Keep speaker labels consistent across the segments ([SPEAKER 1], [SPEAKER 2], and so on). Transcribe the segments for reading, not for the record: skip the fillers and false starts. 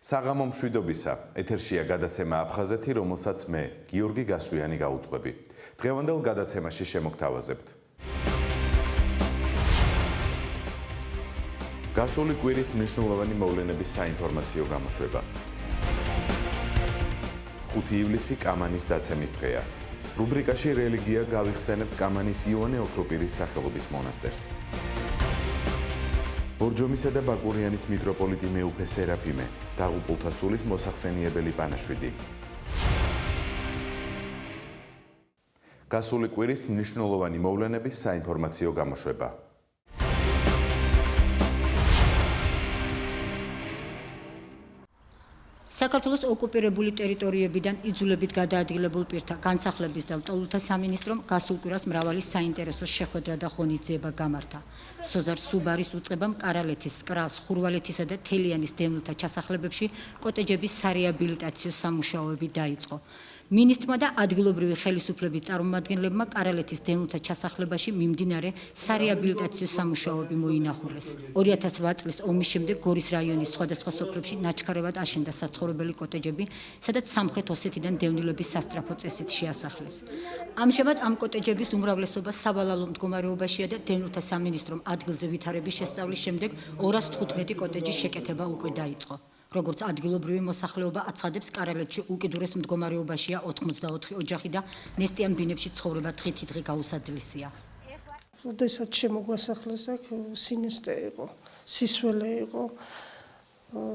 [SPEAKER 1] საღამო მშვიდობისა, ეთერშია გადაცემა აფხაზეთი, რომელსაც მე, გიორგი გასვიანი გაუძღვები. დღევანდელ გადაცემაში შემოგთავაზებთ. გასული კვირის მნიშვნელოვანი მოვლენების საინფორმაციო გამოშვება. 5 ივლისი კამანის დაცემის დღეა. რუბრიკაში რელიგია გავიხსენებთ კამანის იოანე ოქროპირის სახელობის მონასტერს. ბორჯომისა და ბაკურიანის მიტროპოლიტი მეუფე სერაფიმე, დაღუპულთა სულის მოსახსენიებელი პანაშვიდი. გასული კვირის მნიშვნელოვანი მოვლენების საინფორმაციო გამოშვება.
[SPEAKER 2] საქართველოს ოკუპირებული ტერიტორიებიდან იძულებით გადაადგილებულ პირთა განსახლების და ლტოლვილთა სამინისტრომ გასულ კვირას მრავალი საინტერესო შეხვედრა და ღონისძიება გამართა. სოზარ სუბარის უწყებამ კარალეთის, კრას, ხურვალეთისა და თელიანის დევნილთა ჩასახლებებში კოტეჯების სარეაბილიტაციო სამუშაოები დაიწყო. მინისტრმა და ადგილობრივი ხელისუფლების წარმომადგენლებმა კარალეთის დევნილთა ჩასახლებაში მიმდინარე სარეაბილიტაციო სამუშაოები მოინახულეს. 2008 წლის ომის შემდეგ გორის რაიონის სხვადასხვა სოფლებში ნაჩქარევად აშენდა საცხოვრებელი კოტეჯები, სადაც სამხრეთ ოსეთიდან დევნილების სასწრაფო წესით შეასახლეს. ამჟამად ამ კოტეჯების უმრავლესობა სავალალო მდგომარეობაშია და დევნილთა სამინისტრომ ადგილზე ვითარების შესწავლის შემდეგ 215 კოტეჯის შეკეთება უკვე დაიწყო. როგორც ადგილობრივი მოსახლეობა აცხადებს, კარალეთში უკიდურეს მდგომარეობაშია 84 ოჯახი და ნესტიან ბინებში ცხოვრება დღითიდღე გაუსაძლისია.
[SPEAKER 3] როდესაც შემოგვასახლეს აქ სინესტე იყო, სისველე იყო,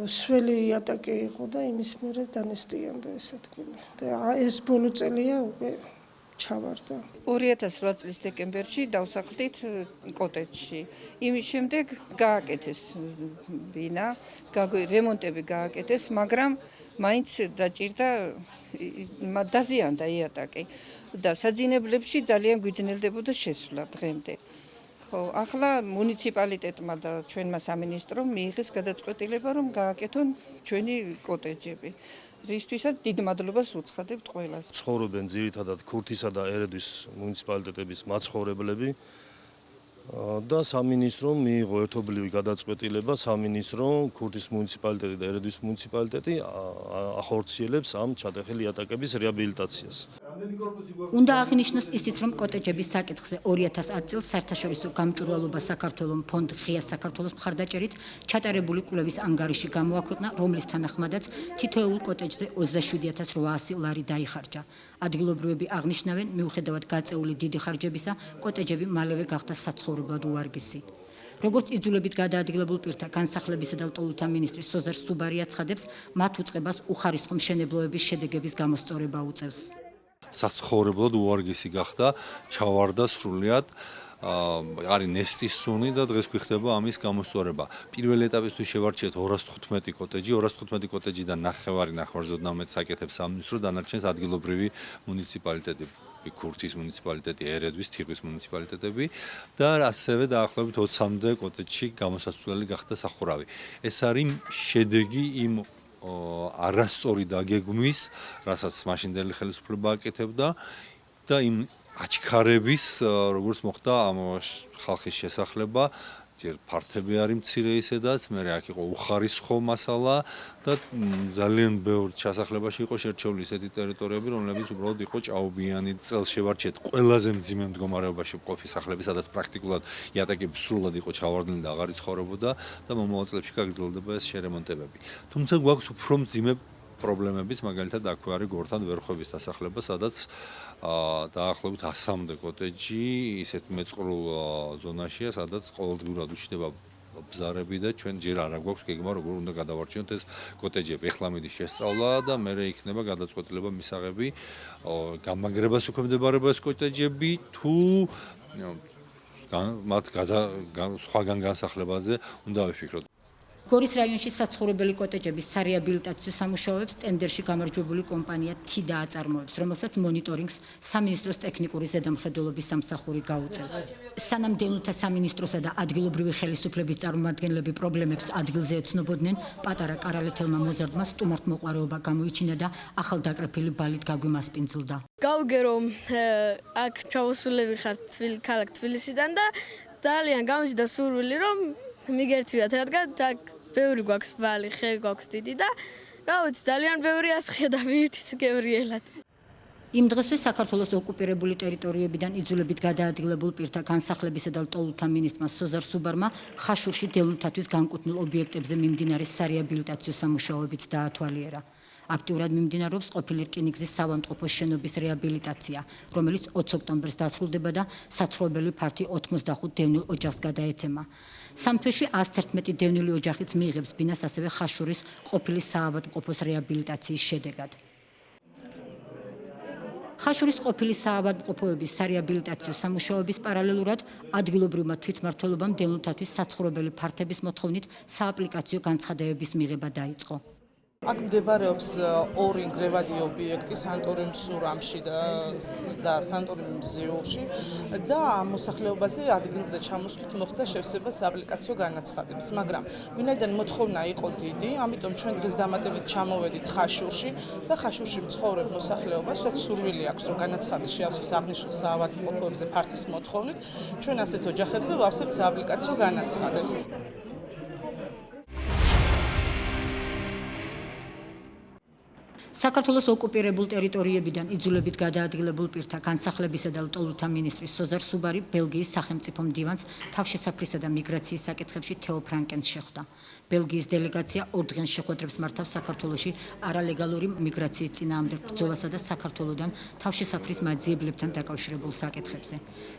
[SPEAKER 3] სველი იატაკი იყო და იმის მერე დანესტიანდა ეს ადგილი. და ეს ბოლო წელია უკვე ჩავარდა.
[SPEAKER 4] 2008 წლის დეკემბერში დავსახლდით კოტეჯში. იმის შემდეგ გააკეთეს ბინა, რემონტები გააკეთეს, მაგრამ მაინც დაჭირდა დაზიანდა იატაკი და საძინებლებში ძალიან გვიძნელდებოდა შესვლა დღემდე. ხო, ახლა მუნიციპალიტეტმა და ჩვენმა სამინისტრომ მიიღეს გადაწყვეტილება, რომ გააკეთონ ჩვენი კოტეჯები. რისთვისაც დიდ მადლობას უცხადებთ ყველას.
[SPEAKER 5] ცხოვრობენ ძირითადად ქურთისა და ერედვის მუნიციპალიტეტების მაცხოვრებლები და სამინისტრომ მიიღო ერთობლივი გადაწყვეტილება, სამინისტრო, ქურთის მუნიციპალიტეტი და ერედვის მუნიციპალიტეტი ახორციელებს ამ ჩატეხილი იატაკების რეაბილიტაციას.
[SPEAKER 2] უნდა აღინიშნოს ისიც, რომ კოტეჯების საკითხზე 2010 წელს საერთაშორისო გამჭვირვალობა საქართველოს ფონდ ღია საქართველოს მხარდაჭერით ჩატარებული კვლევის ანგარიში გამოაქვეყნა, რომლის თანახმადაც თითოეულ კოტეჯზე 27800 ლარი დაიხარჯა. ადგილობრივები აღნიშნავენ, მიუხედავად გაწეული დიდი ხარჯებისა, კოტეჯები მალევე გახდა საცხოვრებლად უვარგისი. როგორც იძულებით გადაადგილებულ პირთა განსახლებისა და ლტოლვილთა მინისტრი სოზარ სუბარი აცხადებს, მათ უწყებას უხარისხო მშენებლოების შედეგების გამოსწორება უწევს.
[SPEAKER 6] საცხოვრებლად უვარგისი გახდა, ჩავარდა სრულიად, არის ნესტის სუნი და დღეს გვიხდება ამის გამოსწორება. პირველ ეტაპისთვის შევარჩიეთ 215 კოტეჯი, 215 კოტეჯიდან ნახევარზე საკეთებს სამინისტრო, დანარჩენს ადგილობრივი მუნიციპალიტეტები. ქურთის მუნიციპალიტეტი, ერედვის, თიხვის მუნიციპალიტეტები და ასევე დაახლოებით 20-მდე კოტეჯში გამოსაცვლელი გახდა სახურავი. ეს არის შედეგი იმ არასწორი დაგეგმვის, რასაც მაშინდელი ხელისუფლება აკეთებდა და იმ აჩქარების, როგორც მოხდა ამ ხალხის შესახლება, ჯერ ფართები არის მცირე ისედაც, მერე აქ იყო უხარისხო მასალა და ძალიან ბევრ ჩასახლებაში იყო შერჩეული ისეთი ტერიტორიები, რომლებიც უბრალოდ იყო ჭაობიანი. წელს შევარჩიეთ ყველაზე მძიმე მდგომარეობაში მყოფი სახლები, სადაც პრაქტიკულად იატაკები სრულად იყო ჩავარდნილი და აღარ იცხოვრებოდა და მომავალ წლებში გაგრძელდება ეს შერემონტებები. თუმცა გვაქვს უფრო მძიმე პრობლემებიც, მაგალითად აქვე არის გორთან ვერხვების დასახლება, სადაც დაახლოებით 100-მდე კოტეჯი ისეთ მეწყრულ ზონაშია, სადაც ყოველდღურად უჩნდება ბზარები და ჩვენ ჯერ არა გვაქვს გეგმა, როგორ უნდა გადავარჩინოთ ეს კოტეჯები. ეხლა მიდის შესწავლა და მერე იქნება გადაწყვეტილება მისაღები, გამაგრებას უქმდებარება ეს კოტეჯები თუ მათ სხვაგან განსახლებაზე უნდა ვიფიქროთ.
[SPEAKER 2] გორის რაიონში საცხოვრებელი კოტეჯების სარეაბილიტაციო სამუშაოებს ტენდერში გამარჯვებული კომპანია თიდა აწარმოებს, რომელსაც მონიტორინგს სამინისტროს ტექნიკური ზედამხედველობის სამსახური გაუწევს. სანამ დევნილთა სამინისტროსა და ადგილობრივი ხელისუფლების წარმომადგენლები პრობლემებს ადგილზე ეცნობოდნენ, პატარა კარალეთელმა მოზარდმა სტუმართმოყვარეობა გამოიჩინა და ახალდაკრეფილი ბალით გაგვიმასპინძლდა.
[SPEAKER 7] გავიგე რომ აქ ჩავოსულები ხარ ქალაქ თბილისიდან და ძალიან გამიჩნდა სურვილი რომ მიგერთვიათ, რადგან ბევრი გვაქვს ბალი, ხე გვაქვს დიდი და რა ვიცი, ძალიან ბევრი ასხია და მივთით გევრიელად.
[SPEAKER 2] იმ დღესვე საქართველოს ოკუპირებული ტერიტორიებიდან იძულებით გადაადგილებულ პირთა განსახლებისა და ლტოლვილთა მინისტრმა სოზარ სუბარმა ხაშურში დევნილთათვის განკუთვნილ ობიექტებზე მიმდინარე სარეაბილიტაციო სამუშაოებიც დაათვალიერა. აქტიურად მიმდინარეობს ყოფილი რკინიგზის საავადმყოფოს შენობის რეაბილიტაცია, რომელიც 20 ოქტომბერს დასრულდება და საცხოვრებელი ფართი 85 დევნილ ოჯახს გადაეცემა. სამთვეში 111 დევნილი ოჯახიც მიიღებს ბინას ასევე ხაშურის ყოფილი საავადმყოფოს რეაბილიტაციის შედეგად. ხაშურის ყოფილი საავადმყოფოების სარეაბილიტაციო სამუშაოების პარალელურად ადგილობრივმა თვითმმართველობამ დევნილთათვის საცხოვრებელი ფართების მოთხოვნით სააპლიკაციო განცხადებების მიღება დაიწყო.
[SPEAKER 8] აქ მდებარეობს ორი ნგრევადი ობიექტი სანტორიმ სურამში და სანტორიმ მზიურში და ამ მოსახლეობაზე ადგილზე ჩამოსვლით მოხდა შევსება სააპლიკაციო განაცხადების, მაგრამ ვინაიდან მოთხოვნა იყო დიდი, ამიტომ ჩვენ დღეს დამატებით ჩამოვედით ხაშურში და ხაშურში მცხოვრებ მოსახლეობას სურვილი აქვს, რომ განაცხადი შეავსოს აღნიშნულ საავადმყოფოებზე ფართის მოთხოვნით, ჩვენ ასეთ ოჯახებზე ვავსებთ სააპლიკაციო განაცხადებს.
[SPEAKER 2] საქართველოს ოკუპირებულ ტერიტორიებიდან იძულებით გადაადგილებულ პირთა განსახლებისა და ლტოლვილთა მინისტრი სოზარ სუბარი ბელგიის სახელმწიფო მდივანს თავშესაფრისა და მიგრაციის საკითხებში თეო ფრანკენს შეხვდა. ბელგიის დელეგაცია 2 დღეს შეხვედრებს მართავს საქართველოში არალეგალური მიგრაციის წინააღმდეგ ბრძოლასა და საქართველოდან თავშესაფრის მაძიებლებთან დაკავშირებულ საკითხებზე.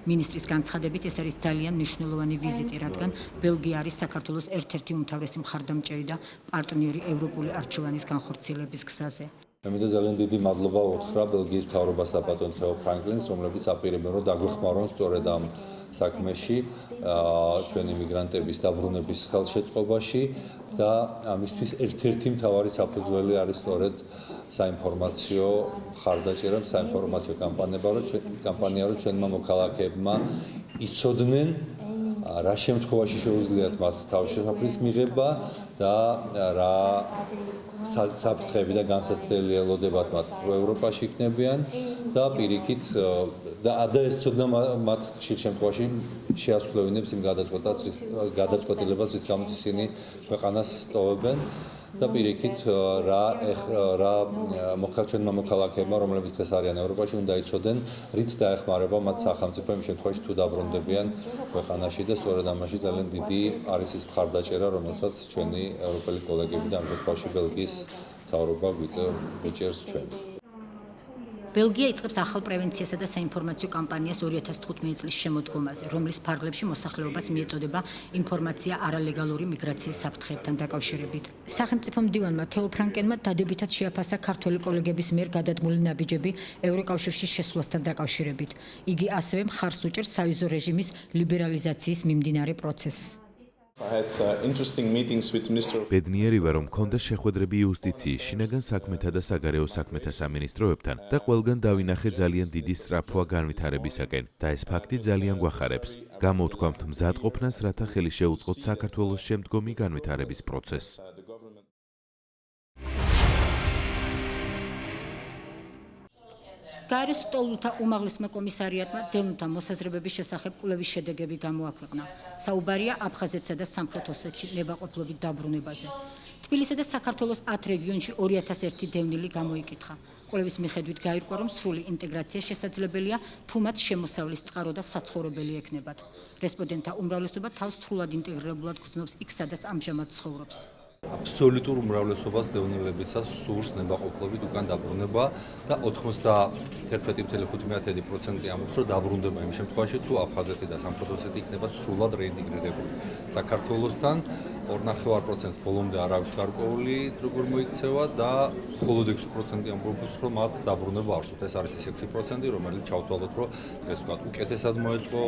[SPEAKER 2] მინისტრის განცხადებით ეს არის ძალიან მნიშვნელოვანი ვიზიტი, რადგან ბელგია არის საქართველოს ერთ-ერთი უმთავრესი მხარდამჭერი და პარტნიორი ევროპული არჩევანის განხორციელების გზაზე.
[SPEAKER 6] მე ძალიან დიდი მადლობა ვუთხრა ბელგიის მთავრობას და ბატონ თეო ფრანკლინს, რომლებიც აპირებენ რომ დაგვეხმარონ სწორედ ამ საქმეში, ჩვენი მიგრანტების დაბრუნების ხელშეწყობაში და ამისთვის ერთ-ერთი მთავარი საფუძველი არის სწორედ საინფორმაციო მხარდაჭერა, საინფორმაციო კამპანია, რომ ჩვენმა მოქალაქეებმა იცოდნენ რა შემთხვევაში შეუძლიათ მათ თავშესაფრის მიღება და რა საფრთხეები და განსაცდელი ელოდებათ მათ ევროპაში იქნებიან და პირიქით და ეს ცოდნა მათ ხშირ შემთხვევაში შეასრულებინებს იმ გადაწყვეტილებას, რის გამოც ისინი ქვეყანას ტოვებენ და პირიქით რა ჩვენმა მოქალაქეებმა, რომლებიც დღეს არიან ევროპაში, უნდა იცოდნენ, რით დაეხმარება მათ სახელმწიფო იმ შემთხვევაში თუ დაბრუნდებიან ქვეყანაში და სწორედ ამაში ძალიან დიდი არის ის მხარდაჭერა, რომელსაც ჩვენი ევროპელი კოლეგები და ამ შემთხვევაში ბელგიის მთავრობა გვიჭერს ჩვენ.
[SPEAKER 2] ბელგია იწყებს ახალ პრევენციასა და საინფორმაციო კამპანიას 2015 წლის შემოდგომაზე, რომლის ფარგლებში მოსახლეობას მიეწოდება ინფორმაცია არალეგალური მიგრაციის საფრთხეებთან დაკავშირებით. სახელმწიფო მდივანმა თეო ფრანკენმა დადებითად შეაფასა ქართველი კოლეგების მიერ გადადგმული ნაბიჯები ევროკავშირში შესვლასთან დაკავშირებით. იგი ასევე მხარს უჭერს სავიზო რეჟიმის ლიბერალიზაციის მიმდინარე პროცესს.
[SPEAKER 9] ბედნიერი ვარ, რომ მქონდა შეხვედრები იუსტიციის, შინაგან საქმეთა და საგარეო საქმეთა სამინისტროებთან და ყველგან დავინახე ძალიან დიდი სწრაფვა განვითარებისაკენ და ეს ფაქტი ძალიან გვახარებს. გამოვთქვამთ მზადყოფნას, რათა ხელი შეუწყოთ საქართველოს შემდგომი განვითარების პროცესს.
[SPEAKER 2] გაეროს ლტოლვილთა უმაღლესმა კომისარიატმა დევნილთა მოსაზრებების შესახებ კვლევის შედეგები გამოაქვეყნა. საუბარია აფხაზეთსა და სამხრეთ ოსეთში ნებაყოფლობით დაბრუნებაზე. თბილისსა და საქართველოს 10 რეგიონში 2001 დევნილი გამოიკითხა. კვლევის მიხედვით გაირკვა, რომ სრული ინტეგრაცია შესაძლებელია, თუ მათ შემოსავლის წყარო და საცხოვრებელი ექნებათ. რესპონდენტთა უმრავლესობა თავს სრულად ინტეგრირებულად გრძნობს იქ, სადაც ამჟამად ცხოვრობს.
[SPEAKER 6] აბსოლუტურ უმრავლესობას დევნილებიცას სურს ნებაყოფლობით უკან დაბრუნება და 91.5% ამბობს, რომ დაბრუნდება იმ შემთხვევაში, თუ აფხაზეთი და სამხრეთ ოსეთი იქნება სრულად რეინტეგრირებული საქართველოსთან. 2.5%-ს ბოლომდე არ აქვს გარკვეული როგორ მოიქცევა და მხოლოდ 6% ამბობს, რომ მათ დაბრუნება არ სურთ. ეს არის ის 6%, რომელიც ჩავთვალოთ, რომ დღეს უკვე უკეთესად მოეწყო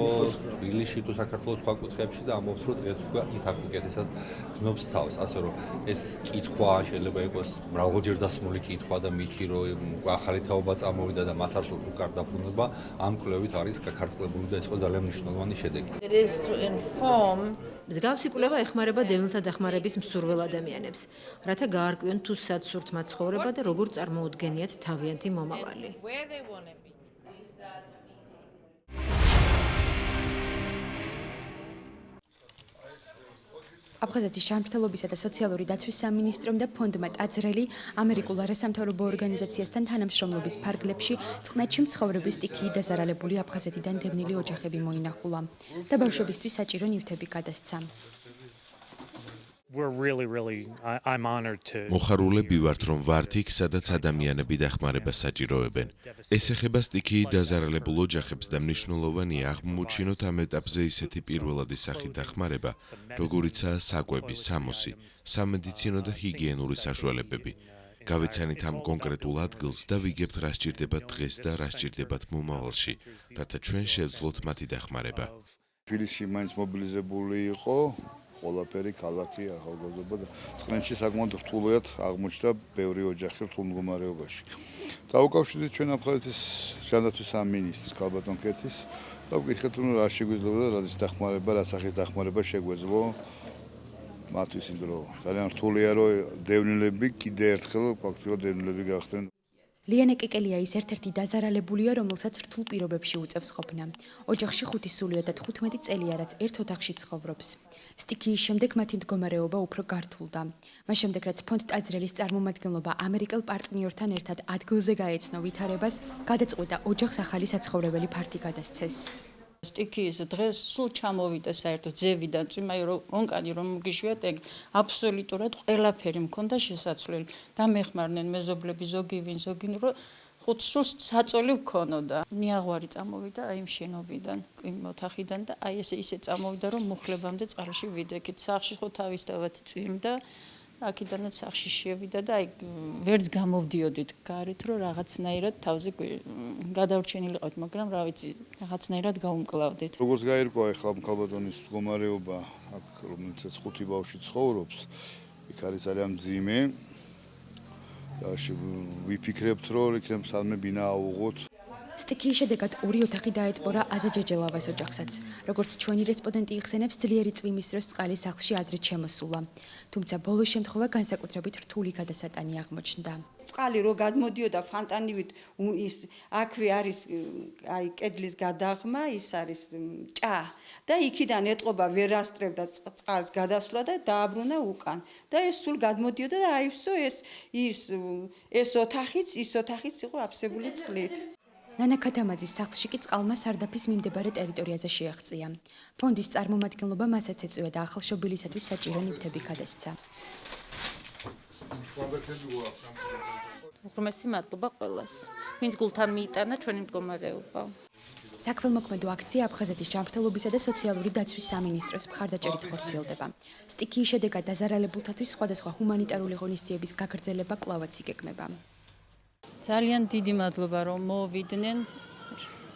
[SPEAKER 6] თბილისში თუ საქართველოს სხვა კუთხეებში და ამბობს, რომ დღეს უკვე ის უკეთესად გრძნობს თავს. ასე რომ ეს კითხვა შეიძლება იყოს მრავალჯერ დასმული კითხვა და მითი, რომ ახალი თაობა წამოვიდა და მათ არ სურთ უკან დაბრუნება, ამ კვლევით არის გაქარწყლებული და ეს იყო ძალიან მნიშვნელოვანი შედეგი.
[SPEAKER 10] მსგავსი კვლევა ეხმარება დევნილთა დახმარების მსურველ ადამიანებს, რათა გაარკვიონ თუ სად სურთ მათ ცხოვრება და როგორ წარმოუდგენიათ თავიანთი მომავალი.
[SPEAKER 11] აფხაზეთის ჯანმრთელობისა და სოციალური დაცვის სამინისტრომ და ფონდმა ტაძრელი ამერიკულ არასამთავრობო ორგანიზაციასთან თანამშრომლობის ფარგლებში წყნეთში მცხოვრები სტიქიით დაზარალებული აფხაზეთიდან დევნილი ოჯახები მოინახულა და ბავშვებისთვის საჭირო ნივთები გადასცა.
[SPEAKER 9] მოხარულები ვართ, რომ ვართ იქ, სადაც ადამიანები დახმარებას საჭიროებენ. ეს ეხება სტიქიით დაზარალებულ ოჯახებს და მნიშვნელოვანია აღმოუჩინოთ ამ ეტაპზე ისეთი პირველადი სახით დახმარება, როგორიცაა საკვები, სამოსი, სამედიცინო და ჰიგიენური საშუალებები. გავეცანით ამ კონკრეტულ ადგილს და ვიგებთ, რა სჭირდებათ დღეს და რა სჭირდებათ მომავალში, რათა ჩვენ შევძლოთ მათი დახმარება.
[SPEAKER 12] თბილისში მაინც მობილიზებული იყო ყველაფერი ქალაქი ახალგაზრდა და წყნეთში საკმაოდ რთულად აღმოჩნდა ბევრი ოჯახი რთულ მდგომარეობაში. დაუკავშირდით ჩვენ აფხაზეთის ჯანდაცვის სამინისტრს ქალბატონ კეთის და ვკითხეთ, რომ რა შეგვიძლია და რა დახმარება, რა სახის დახმარება შეგვეძლო მათთვის იმ დრო. ძალიან რთულია, რომ დევნილები კიდე ერთხელ ფაქტობრივად დევნილები გახდნენ.
[SPEAKER 11] ლიანა კეკელია ის ერთ-ერთი დაზარალებულია, რომელსაც რთულ პირობებში უწევს ყოფნა. ოჯახში 5 სულია და 15 წელია, რაც ერთ ოთახში ცხოვრობს. სტიქიის შემდეგ მათი მდგომარეობა უფრო გართულდა. მას შემდეგ, რაც ფონდ ტაძრელის წარმომადგენლობა ამერიკელ პარტნიორთან ერთად ადგილზე გაეცნო ვითარებას, გადაწყვიტა ოჯახს ახალი საცხოვრებელი ფართი გადასცეს.
[SPEAKER 13] სტიქიის დღეს სულ ჩამოვიდა საერთოდ ძევიდან, წვიმაი ონკანი რომ მოგიშვიათ, ეგ აბსოლუტურად ყველაფერი მქონდა შესაძლებელი. დამეხმარნენ მეზობლები ზოგივინ, რომ 5 სულს საწოლი ვქონოდა. ნიაღვარი წამოვიდა აი იმ შენობიდან, იმ ოთახიდან და აი ესე წამოვიდა, რომ მუხლებამდე წყალში ვიდექით. სახში ხო თავისთავად წვიმდა. აქედანაც სახში შევიდა და აი ვერც გამოვდიოდით გარეთ, რომ რაღაცნაირად თავზე გადავრჩენილიყავით, მაგრამ რა ვიცი, რაღაცნაირად გავუმკლავდით.
[SPEAKER 12] როგორც გაირკვა ახლა ქალბატონის მდგომარეობა, აქ რომელიც 5 ბავშვი ცხოვრობს, იქ არის ძალიან მძიმე. და ვიფიქრებთ, რომ იქნებ სადმე ბინა აუღოთ.
[SPEAKER 11] სტიქიის შედეგად 2 ოთახი დაეტბორა აზა ჯეჯელავას ოჯახსაც. როგორც ჩვენი რესპონდენტი იხსენებს, ძლიერი წვიმის დროს წყალი სახლში ადრეც შემოსულა. თუმცა ბოლო შემთხვევა განსაკუთრებით რთული გადასატანი აღმოჩნდა.
[SPEAKER 4] წყალი რო გადმოდიოდა ფანტანივით, ის აქვე არის აი კედლის გადაღმა, ის არის ჭა და იქიდან ეტყობა ვერ ასწრებდა წყალს გადასვლა და დააბრუნა უკან. და ეს სულ გადმოდიოდა და აივსო ეს ოთახიც იყო აფსებული წყლით.
[SPEAKER 11] ნანა ქათამაძის სახლში კი წყალმა სარდაფის მიმდებარე ტერიტორიაზე შეაღწია. ფონდის წარმომადგენლობა მასაც ეწვია და ახალშობილისათვის საჭირო ნივთები გადასცა.
[SPEAKER 13] უღრმესი მადლობა ყველას, ვინც გულთან მიიტანა ჩვენი მდგომარეობა.
[SPEAKER 11] საქველმოქმედო აქცია აფხაზეთის ჯანმრთელობისა და სოციალური დაცვის სამინისტროს მხარდაჭერით ხორციელდება. სტიქიის შედეგად დაზარალებულთათვის სხვადასხვა ჰუმანიტარული ღონისძიების გაგრძელება კვლავაც იგეგმება.
[SPEAKER 13] ძალიან დიდი მადლობა რომ მოვიდნენ,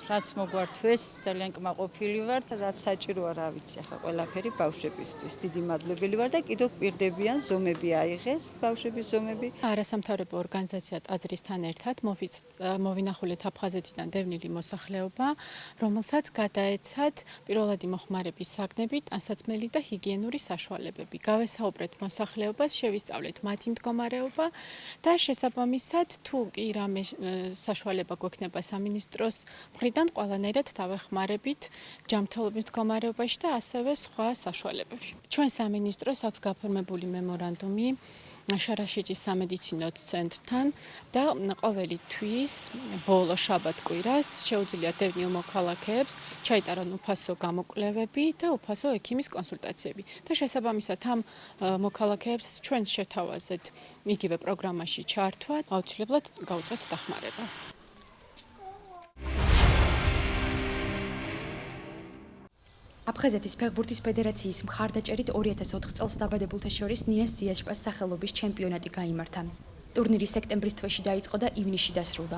[SPEAKER 13] რაც მოგვართვეს, ძალიან კმაყოფილი ვართ,
[SPEAKER 4] რაც საჭიროა, რა ვიცი, ახლა ყველაფერი ბავშვებისთვის. დიდი მადლობელი ვარ და კიდევ გვირდებიან ზომები აიღეს, ბავშვების ზომები.
[SPEAKER 14] არასამთავრობო ორგანიზაცია ტაძრისთან ერთად მოვინახულეთ აფხაზეთიდან დევნილი მოსახლეობა, რომელსაც გადაეცათ პირველადი მოხმარების საგნები, ტანსაცმელი და ჰიგიენური საშუალებები. გავესაუბრეთ მოსახლეობას, შევისწავლეთ მათი მდგომარეობა და შესაბამისად, თუ კი რამე საშუალება გვექნება სამინისტროს მხრიდან, ყველანაირად დავეხმარებით ჯანმრთელობის მდგომარეობაში და ასევე სხვა საშუალებებში. ჩვენ სამინისტროს აქვს გაფორმებული მემორანდუმი შარაშიჯის სამედიცინო ცენტრთან და ყოველი თვის ბოლო შაბათ-კვირას შეუძლია დევნილ მოქალაქეებს ჩაიტარონ უფასო გამოკვლევები და უფასო ექიმის კონსულტაციები. და შესაბამისად ამ მოქალაქეებს ჩვენ შევთავაზეთ იგივე პროგრამაში ჩართვა, აუცილებლად გავუწევთ დახმარებას.
[SPEAKER 11] აფხაზეთის ფეხბურთის ფედერაციის მხარდაჭერით 2004 წელს დაბადებულთა შორის ნიას ძიაშპას სახელობის ჩემპიონატი გაიმართა. ტურნირი სექტემბრის თვეში დაიწყო და ივნისში დასრულდა.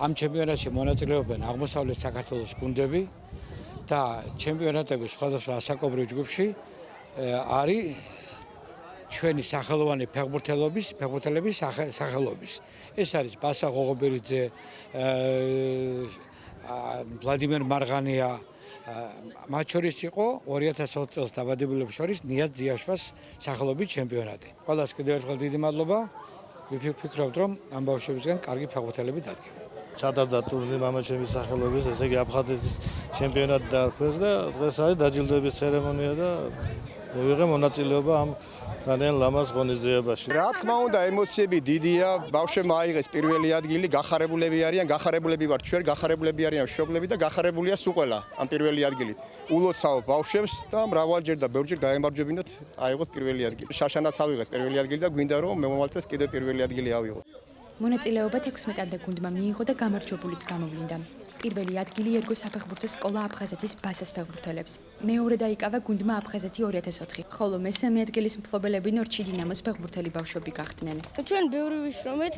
[SPEAKER 15] ამ ჩემპიონატში მონაწილეობენ აღმოსავლეთ საქართველოს გუნდები და ჩემპიონატების სხვადასხვა ასაკობრივ ჯგუფში არის ჩვენი სახელოვანი ფეხბურთელების სახელობის. ეს არის ბასა ღოღობერიძე, ვლადიმერ მარღანია, მათ შორის იყო 2004 წელს დაბადებულებს შორის ნიაზ ძიაშპას სახელობის ჩემპიონატი. ყველას კიდევ ერთხელ დიდი მადლობა. ვიფიქრობთ, რომ ამ ბავშვებისგან კარგი ფეხბურთელები დადგება.
[SPEAKER 5] ჩატარდა ტურნირი მამაჩემის სახელობის, ესე იგი აფხაზეთის ჩემპიონატი დაარქვეს და დღეს არის დაჯილდოების ცერემონია და მივიღე მონაწილეობა ამ ძალიან ლამაზ ღონისძიებაში.
[SPEAKER 16] რა თქმა უნდა, ემოციები დიდია. ბავშვებმა აიღეს პირველი ადგილი, გახარებულები არიან, გახარებულები ვართ ჩვენ, გახარებულები არიან მშობლები და გახარებულია სულ ყველა ამ პირველი ადგილით. ულოცავ ბავშვებს და მრავალჯერ და ბევრჯერ გაემარჯვებინოთ აიღოთ პირველი ადგილი. შაშანაც ავიღეთ პირველი ადგილი და გვინდა რომ მომავალწელს კიდევ პირველი ადგილი ავიღოთ.
[SPEAKER 11] მონაწილეობა 16-მდე გუნდმა მიიღო და გამარჯვებულიც გამოვლინდა. პირველი ადგილი ერგო საფეხბურთო სკოლა აფხაზეთის ბასას ფეხბურთელებს. მეორე დაიკავა გუნდმა აფხაზეთი 2004, ხოლო მესამე ადგილის მფლობელები ნორჩი დინამოს ფეხბურთელი ბავშვები გახდნენ.
[SPEAKER 17] ჩვენ ბევრი ვიშრომეთ,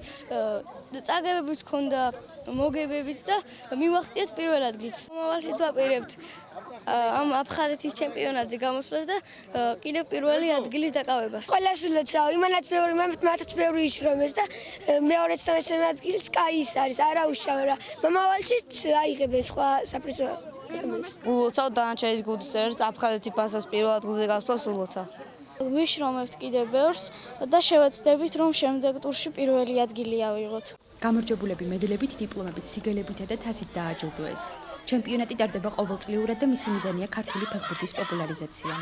[SPEAKER 17] წაგებებიც ჰქონდა, მოგებებიც და მივახტიეთ პირველ ადგილს. მომავალშიც ვაპირებთ ამ აფხაზეთის ჩემპიონატზე გამოსვლას და კიდევ პირველი ადგილის დაკავებას.
[SPEAKER 18] ყველას ულოცავ, იმანაც ბევრი, მათაც ბევრი იშრომეს და მეორეც და მესამე ადგილს კაი ის არის, არა უშავ რა. მომავალშიც აიღებენ სხვა საპრიზო.
[SPEAKER 7] ულოცავ დანარჩენის გუნდს აფხაზეთი ბასას პირველ ადგილზე გასვლას ულოცავ.
[SPEAKER 17] ვიშრომებთ კიდევ ბევრს და შევეცდებით რომ შემდეგ ტურში პირველი ადგილი ავიღოთ.
[SPEAKER 11] გამარჯვებულები მედლებით, დიპლომებით, სიგელებითა და თასით დააჯილდოეს. ჩემპიონატი ტარდება ყოველწლიურად და მისი მიზანია ქართული ფეხბურთის პოპულარიზაცია.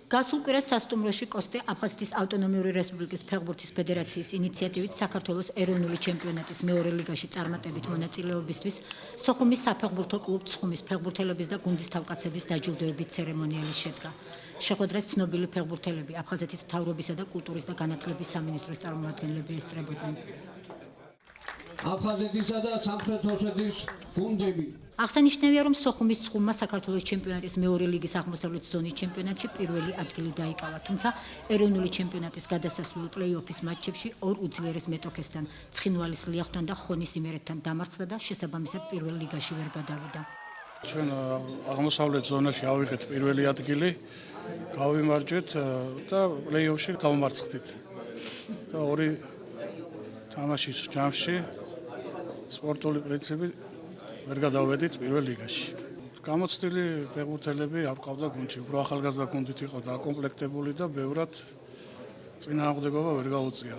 [SPEAKER 2] გასულ კვირას სასტუმროში კოსტე აფხაზეთის ავტონომიური რესპუბლიკის ფეხბურთის ფედერაციის ინიციატივით საქართველოს ეროვნული ჩემპიონატის მეორე ლიგაში წარმატებით მონაწილეობისთვის სოხუმის საფეხბურთო კლუბ ცხუმის ფეხბურთელების და გუნდის თავკაცების დაჯილდოების ცერემონიალი შედგა. შეხვედრას ცნობილი ფეხბურთელები, აფხაზეთის მთავრობისა და კულტურის და განათლების სამინისტროს წარმომადგენლები ესწრებოდნენ.
[SPEAKER 19] აფხაზეთისა და სამხრეთ ოსეთის გუნდები.
[SPEAKER 2] აღსანიშნავია, რომ სოხუმის ცხუმმა საქართველოს ჩემპიონატის მეორე ლიგის აღმოსავლეთ ზონის ჩემპიონატში პირველი ადგილი დაიკავა, თუმცა ეროვნული ჩემპიონატის გადასასვლელ პლეი-ოფის მატჩებში ორ უძლიერეს მეტოქესთან, ცხინვალის ლიახვთან და ხონის იმერეთთან დამარცხდა და შესაბამისად პირველ ლიგაში ვერ გადავიდა.
[SPEAKER 20] ჩვენ აღმოსავლეთ ზონაში ავიღეთ პირველი ადგილი, გავიმარჯვეთ და პლეი-ოფში გავმარცხდით. და ორი თამაშის ჯამში სპორტული პრინციპი ვერ გადავედით პირველ ლიგაში. გამოცდილი ფეხბურთელები აბყავდა გუნდში, უფრო ახალგაზრდა გუნდით იყო დაკომპლექტებული და ბევრად წინააღმდეგობა ვერ გაუწია.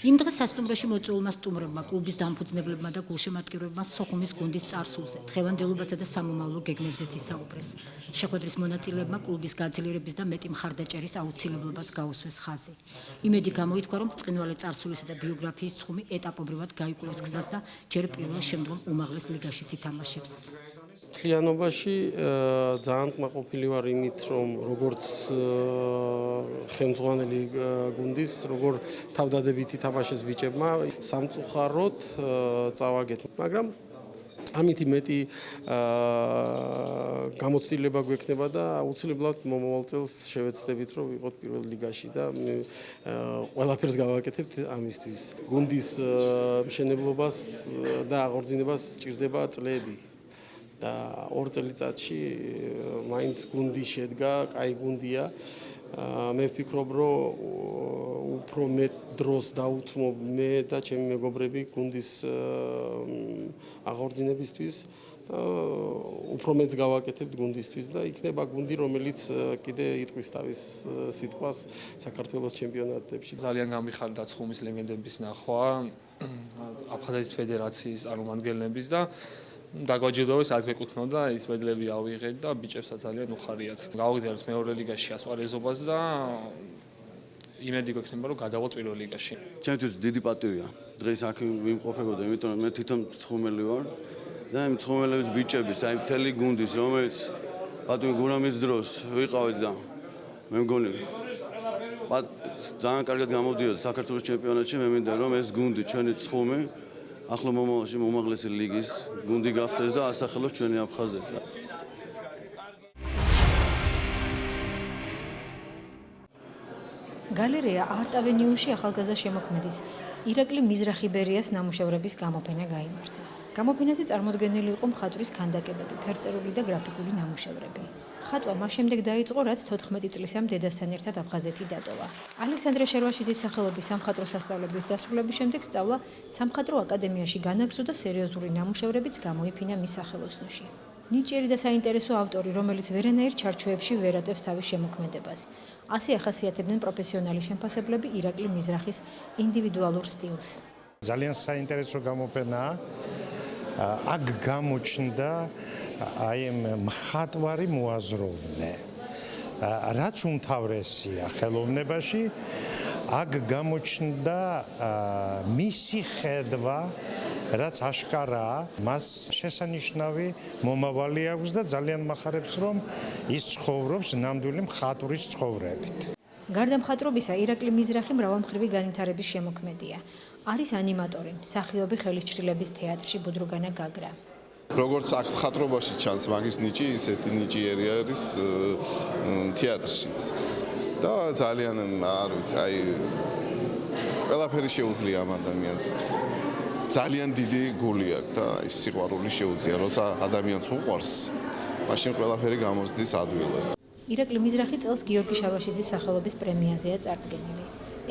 [SPEAKER 2] იმ დღეს სასტუმროში მოწვეულმა სტუმრებმა, კლუბის დამფუძნებლებმა და გულშემატკივრებმა სოხუმის გუნდის წარსულზე, დღევანდელობასა და სამომავლო გეგმებზეც ისაუბრეს. შეხვედრის მონაწილეებმა კლუბის გაძლიერების და მეტი მხარდაჭერის აუცილებლობას გაუსვეს ხაზი. იმედი გამოითქვა, რომ ბრწყინვალე წარსულისა და ბიოგრაფიის ცხუმი ეტაპობრივად გაიკვლევს გზას და ჯერ პირველ შემდგომ უმაღლეს ლიგაშიც ითამაშებს.
[SPEAKER 21] მთლიანობაში ძალიან კმაყოფილი ვარ იმით, რომ როგორც ხელმძღვანელი გუნდის, როგორ თავდადებით ითამაშეს ბიჭებმა, სამწუხაროდ წავაგეთ, მაგრამ ამით მეტი გამოცდილება გვექნება და აუცილებლად მომავალ წელს შევეცდებით, რომ ვიყოთ პირველ ლიგაში და ყველაფერს გავაკეთებთ ამისთვის. გუნდის მშენებლობას და აღორძინებას სჭირდება წლები. და ორ წელიწადში მაინც გუნდი შედგა, კაი გუნდია. მე ვფიქრობ, რომ უფრო მეტ დროს დავუთმობ მე და ჩემი მეგობრები გუნდის აღორძინებისთვის. უფრო მეტს გავაკეთებთ გუნდისთვის და იქნება გუნდი, რომელიც კიდე იტყვის თავის სიტყვას საქართველოს ჩემპიონატებში.
[SPEAKER 22] ძალიან გამიხარდა ცხუმის ლეგენდების ნახვა, აფხაზეთის ფედერაციის წარმომადგენლების და დაგვაჯილდოვეს, რაც გვეკუთვნოდა, ის მედლები ავიღეთ და ბიჭებსაც ძალიან უხარიათ. გავაგზავნეთ მეორე ლიგაში ასპარეზობას და იმედი გვექნება, რომ გადავოთ პირველ ლიგაში.
[SPEAKER 23] ჩემთვის დიდი პატივია დღეს აქ ვიმყოფებოდა, იმიტომ რომ მე თვითონ ცხუმელი ვარ და იმ ცხუმელების ბიჭების, აი მთელი გუნდის, რომელიც ბატონი გურამის დროს ვიყავით და მე მგონი ძალიან კარგად გამოდიოდა საქართველოს ჩემპიონატში, მე მინდა რომ ეს გუნდი ჩვენი ცხუმი ახლა მომავალში მომაღლესი ლიგის გუნდი გახდეს და ასახელოს ჩვენი აფხაზეთი.
[SPEAKER 10] გალერეა არტ-ავენიუში ახალგაზრდა შემოქმედის ირაკლი მიზრახიბერიას ნამუშევრების გამოფენა გაიმართა. გამოფენაზე წარმოდგენილი იყო მხატვრის ქანდაკებები, ფერწერული და გრაფიკული ნამუშევრები. ხატვა მას შემდეგ დაიწყო, რაც 14 წლისამ დედასთან ერთად აფხაზეთი დატოვა. ალექსანდრე შერვაშიძის სახელობის სამხატვრო სასწავლებლის დასრულების შემდეგ სწავლა სამხატვრო აკადემიაში განაგრძო და სერიოზული ნამუშევრებიც გამოიფინა მის სახელოსნოში. ნიჭიერი და საინტერესო ავტორი, რომელიც ვერანაირ ჩარჩოებში ვერ ატევს თავის შემოქმედებას. ასე ახასიათებდნენ პროფესიონალი შემფასებლები ირაკლი მიზრახის ინდივიდუალურ სტილს.
[SPEAKER 5] ძალიან საინტერესო გამოფენაა.
[SPEAKER 1] აქ გამოჩნდა აი მხატვარი მოაზროვნე. რაც უმთავრესია ხელოვნებაში, აქ გამოჩნდა მისი ხედვა, რაც აშკარაა, მას შესანიშნავი მომავალი აქვს და ძალიან მახარებს, რომ ის ცხოვრობს ნამდვილი მხატვრის ცხოვრებით.
[SPEAKER 10] გარდა მხატვრობისა, ირაკლი მიზრახი მრავალმხრივი განვითარების შემოქმედია. არის ანიმატორი, მსახიობი ხელისჩრილების თეატრში ბუდრუგანა გაგრა.
[SPEAKER 3] როგორც აქ მხატვრობაში ჩანს მაგის ნიჭი, ისეთი ნიჭიერი არის თეატრშიც. და ძალიან არ ვიცი, აი ყველაფერი შეუძლია ამ ადამიანს. ძალიან დიდი გული აქვს და ის სიყვარული შეუძლია, როცა ადამიანს უყვარს, მაშინ ყველაფერი გამოსდის ადვილად.
[SPEAKER 10] ირაკლი მიზრახი წელს გიორგი შაბაშიძის სახელობის პრემიაზეა წარდგენილი.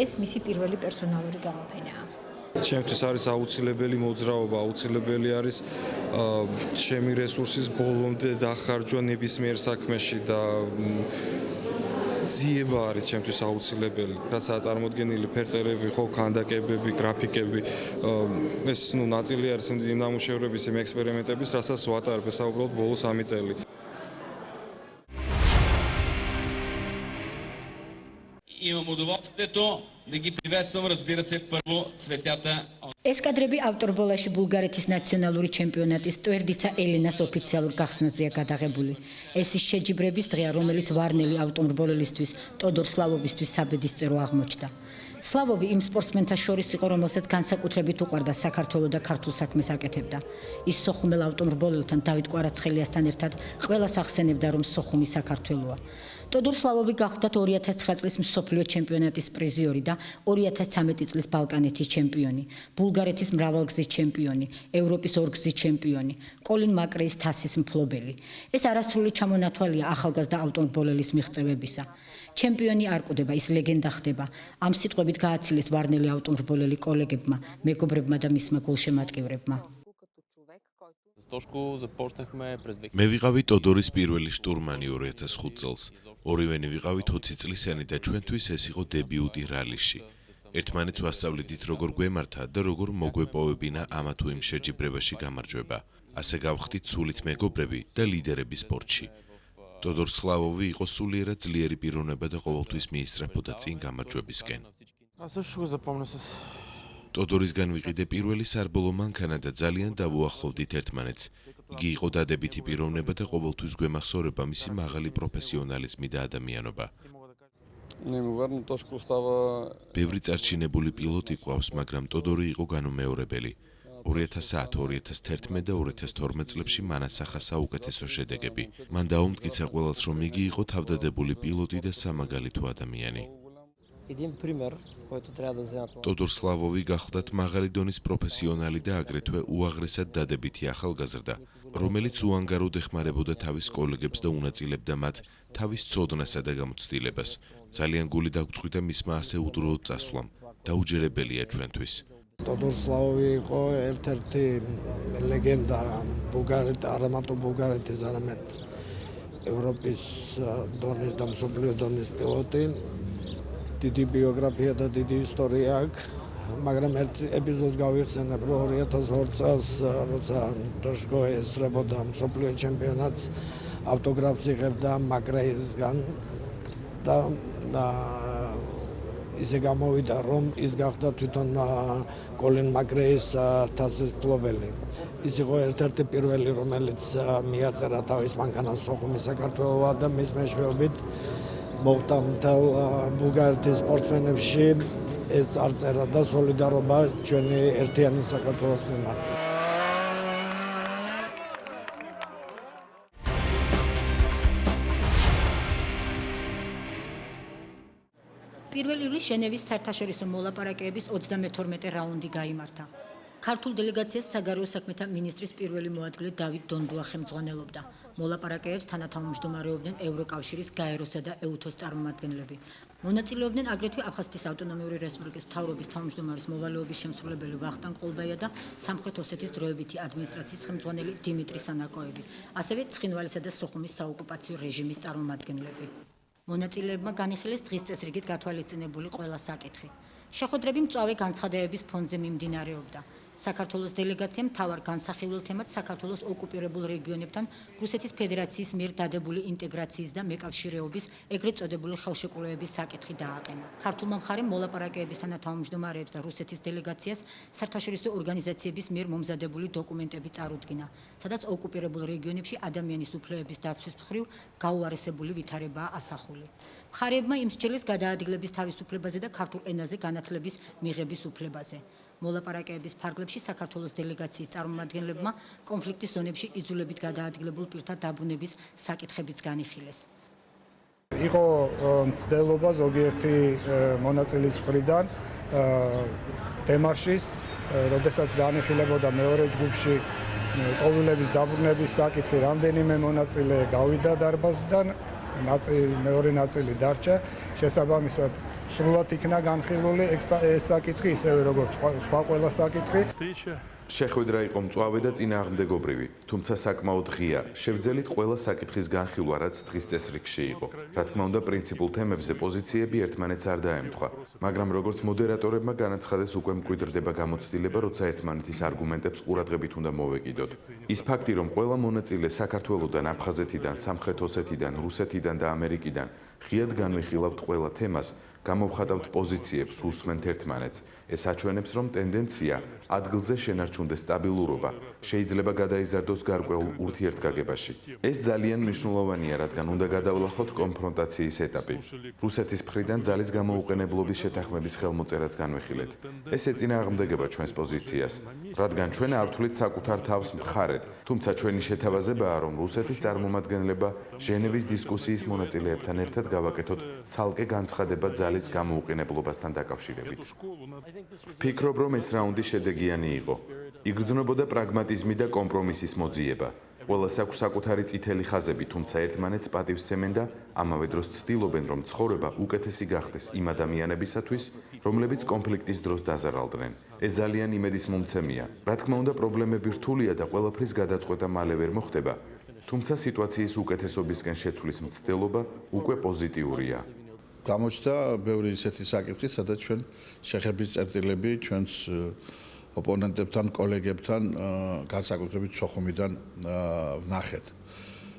[SPEAKER 10] ეს მისი პირველი პერსონალური გამოფენაა.
[SPEAKER 8] ჩემთვის არის აუცილებელი მოძრაობა, აუცილებელი არის ჩემი რესურსის ბოლომდე დახარჯვა ნებისმიერ საქმეში და ძიება არის ჩემთვის აუცილებელი, რაცაა წარმოდგენილი ფერწერები, ხო, ქანდაკებები, გრაფიკები. ეს ნაწილი არის იმ ნამუშევრების, იმ ექსპერიმენტების, რასაც ვატარებ საუბრობ ბოლო 3 წელი.
[SPEAKER 24] Имам удоволствието да ги приветствам, разбира се, първо цветята.
[SPEAKER 2] ეს კადრები ავტორბოლაში ბულგარეთის ნაციონალური ჩემპიონატის ტვერდიცა ელენას ოფიციალურ გახსნაზეა გადაღებული. ეს ის შეჯიბრების დღეა, რომელიც ვარნელი ავტომობილისტვის ტოდორ სლავოვისთვის საბედისწერო აღმოჩნდა. სლავოვი იმ სპორტსმენთა შორის იყო, რომელსაც განსაკუთრებით უყვარდა საქართველოს და ქართულ საქმეს აკეთებდა. ის სოხუმელ ავტომობილთან დავით კვარაცხელიასთან ერთად ყველას ახსენებდა, რომ სოხუმი საქართველოა. ტოდორ სლავოვი გახდა 2009 წლის მსოფლიო ჩემპიონატის პრიზიორი და 2013 წლის ბალკანეთის ჩემპიონი, ბულგარეთის მრავალგზის ჩემპიონი, ევროპის ორგზის ჩემპიონი, კოლინ მაკრეის თასის მფლობელი. ეს არასრული ჩამონათვალია ახალგაზრდა ავტომობილის მიღწევებისა. ჩემპიონი არ კვდება, ის ლეგენდა ხდება. ამ სიტყვებით გააცილეს ვარნელი ავტომობილელი კოლეგებმა, მეგობრებმა და მისმა გულშემატკივრებმა.
[SPEAKER 9] მე ვიყავი ტოდორის პირველი შტურმანი 2005 წელს. ორივენი ვიყავით 20 წლისიანი და ჩვენთვის ეს იყო დებიუტი რალიში. ერთმანეთს ვასწავლიდით, როგორ გვემართა და როგორ მოგვეპოვებინა ამა თუ იმ შეჯიბრებაში გამარჯვება. ასე გავხდით სულით მეგობრები და ლიდერები სპორტში. ტოდორ სლავოვი იყო სულიერად ძლიერი პიროვნება და ყოველთვის მიისწრაფოდა წინ გამარჯვებისკენ. ტოდორისგან ვიყიდე პირველი სარბოლო მანქანა და ძალიან დავუახლოვდით ერთმანეთს. იგი იყო დადებითი პიროვნება და ყოველთვის გვემახსოვრება მისი მაღალი პროფესიონალიზმი და ადამიანობა. ბევრი წარჩინებული პილოტი ყავს, მაგრამ ტოდორი იყო განუმეორებელი. 2010, 2011 და 2012 წლებში მან ასახა საუკეთესო შედეგები. მან დაუმტკიცა ყველას, რომ იგი იყო თავდადებული პილოტი და სამაგალითო ადამიანი. ტოდორ სლავოვი გახლდათ მაღალი დონის პროფესიონალი და აგრეთვე უაღრესად დადებითი ახალგაზრდა, რომელიც უანგაროდ ეხმარებოდა თავის კოლეგებს და უნაწილებდა მათ თავის ცოდნასა და გამოცდილებას. ძალიან გული დაგწყვიტა მისმა ასე უდროოდ წასვლამ. დაუჯერებელია ჩვენთვის.
[SPEAKER 15] ტოდორ სლავოვი იყო ერთ-ერთი ლეგენდა ბულგარეთის, არა მარტო ბულგარეთის, არამედ ევროპის დონის და მსოფლიო დონის პილოტი. დიდი ბიოგრაფია და დიდი ისტორია აქვს, მაგრამ ერთ ეპიზოდს გავიხსენებ, რომ 2002 წელს, როცა დოშკო ესწრებოდა მსოფლიო ჩემპიონატს, ავტოგრაფს იღებდა მაკრეისგან და ისე გამოვიდა, რომ ის გახდა თვითონ კოლინ მაკრეის თასის მფლობელი. ის იყო ერთ-ერთი პირველი, რომელიც მიაწერა თავის მანქანას სოხუმის საქართველოა და მის მეშვეობით მოხდა მთელ ბულგარეთის სპორტსმენებში ეს წარწერა და სოლიდარობა ჩვენი ერთიანი საქართველოს მიმართ.
[SPEAKER 2] პირველ ივლისს ჟენევის საერთაშორისო მოლაპარაკებების 32 რაუნდი გაიმართა. ქართულ დელეგაციას საგარეო საქმეთა მინისტრის პირველი მოადგილე დავით დონდუა ხელმძღვანელობდა. მოლაპარაკებებს თანათავმჯდომარეობდნენ ევროკავშირის გაეროსა და ეუთოს წარმომადგენლები. მონაწილეობდნენ აგრეთვე აფხაზეთის ავტონომიური რესპუბლიკის მთავრობის თავმჯდომარის მოვალეობის შემსრულებელი ვახტანგ ყოლბაია და სამხრეთ ოსეთის დროებითი ადმინისტრაციის ხელმძღვანელი დიმიტრი სანაკოევი, ასევე ცხინვალისა და სოხუმის საოკუპაციო რეჟიმის წარმომადგენლები. მონაწილეებმა განიხილეს დღის წესრიგით გათვალისწინებული ყველა საკითხი. შეხვედრები მწვავე განცხადებების ფონზე მიმდინარეობდა. საქართველოს დელეგაციამ მთავარ განსახილველ თემად საქართველოს ოკუპირებულ რეგიონებთან რუსეთის ფედერაციის მიერ დადებული ინტეგრაციის და მეკავშირეობის ეგრეთ წოდებული ხელშეკრულებების საკითხი დააყენა. ქართულმა მხარემ მოლაპარაკებების თანათავმჯდომარეებს და რუსეთის დელეგაციას საერთაშორისო ორგანიზაციების მიერ მომზადებული დოკუმენტები წარუდგინა, სადაც ოკუპირებულ რეგიონებში ადამიანის უფლებების დაცვის მხრივ გაუარესებული ვითარებაა ასახული. მხარეებმა იმსჯელეს გადაადგილების თავისუფლებაზე და ქართულ ენაზე განათლების მიღების უფლებაზე. მოლაპარაკებების ფარგლებში საქართველოს დელეგაციის წარმომადგენლებმა კონფლიქტის ზონებში იძულებით გადაადგილებულ პირთა დაბრუნების საკითხებიც განიხილეს.
[SPEAKER 4] იყო მცდელობა ზოგიერთი მონაწილის მხრიდან დემარშის, როდესაც განიხილებოდა მეორე ჯგუფში ყოველების დაბრუნების საკითხი, რამდენიმე მონაწილე გავიდა დარბაზიდან, მეორე ნაწილი დარჩა, შესაბამისად სრულად იქნა განხილული ეს საკითხი, ისევე როგორც სხვა ყველა საკითხი.
[SPEAKER 9] შეხვედრა იყო მწვავე და წინააღმდეგობრივი, თუმცა საკმაოდ ღია. შევძელით ყველა საკითხის განხილვა, რაც დღის წესრიგში იყო. რა თქმა უნდა, პრინციპულ თემებზე პოზიციები ერთმანეთს არ დაემთხვა, მაგრამ როგორც მოდერატორებმა განაცხადეს, უკვე მკვიდრდება გამოცდილება, როცა ერთმანეთის არგუმენტებს ყურადღებით უნდა მოვეკიდოთ. ის ფაქტი, რომ ყველა მონაწილე საქართველოდან, აფხაზეთიდან, სამხრეთ ოსეთიდან, რუსეთიდან და ამერიკიდან ღიად განვიხილავთ ყველა თემას, გამოვხატავთ პოზიციებს, უსმენთ ერთმანეთს. ეს აჩვენებს, რომ ტენდენცია ადგილზე შენარჩუნდეს სტაბილურობა, შეიძლება გადაიზარდოს გარკვეულ ურთიერთგაგებაში. ეს ძალიან მნიშვნელოვანია, რადგან უნდა გადავლახოთ კონფრონტაციის ეტაპი. რუსეთის მხრიდან ძალის გამოუყენებლობის შეთანხმების ხელმოწერაც განვიხილეთ. ეს ეწინააღმდეგება ჩვენს პოზიციას, რადგან ჩვენ არ ვთვლით საკუთარ თავს მხარედ, თუმცა ჩვენი შეთავაზებაა, რომ რუსეთის წარმომადგენლება ჟენევის დისკუსიის მონაწილეებთან ერთად გავაკეთოთ ცალკე განცხადება ძალის გამოუყენებლობასთან დაკავშირებით. ვფიქრობ, რომ ეს რაუნდი შედეგიანი იყო. იგრძნობოდა პრაგმატიზმი და კომპრომისის მოძიება. ყველას აქვს საკუთარი წითელი ხაზები, თუმცა ერთმანეთს პატივს სცემენ და ამავე დროს ცდილობენ, რომ ცხოვრება უკეთესი გახდეს იმ ადამიანებისათვის, რომლებიც კონფლიქტის დროს დაზარალდნენ. ეს ძალიან იმედისმომცემია. რა თქმა უნდა, პრობლემები რთულია და ყველაფრის გადაწყვეტა მალე ვერ მოხდება, თუმცა სიტუაციის უკეთესობისკენ შეცვლის მცდელობა უკვე პოზიტიურია.
[SPEAKER 6] გამოჩნდა ბევრი ისეთი საკითხი, სადაც ჩვენ შეხების წერტილები ჩვენს ოპონენტებთან, კოლეგებთან, განსაკუთრებით სოხუმიდან ვნახეთ.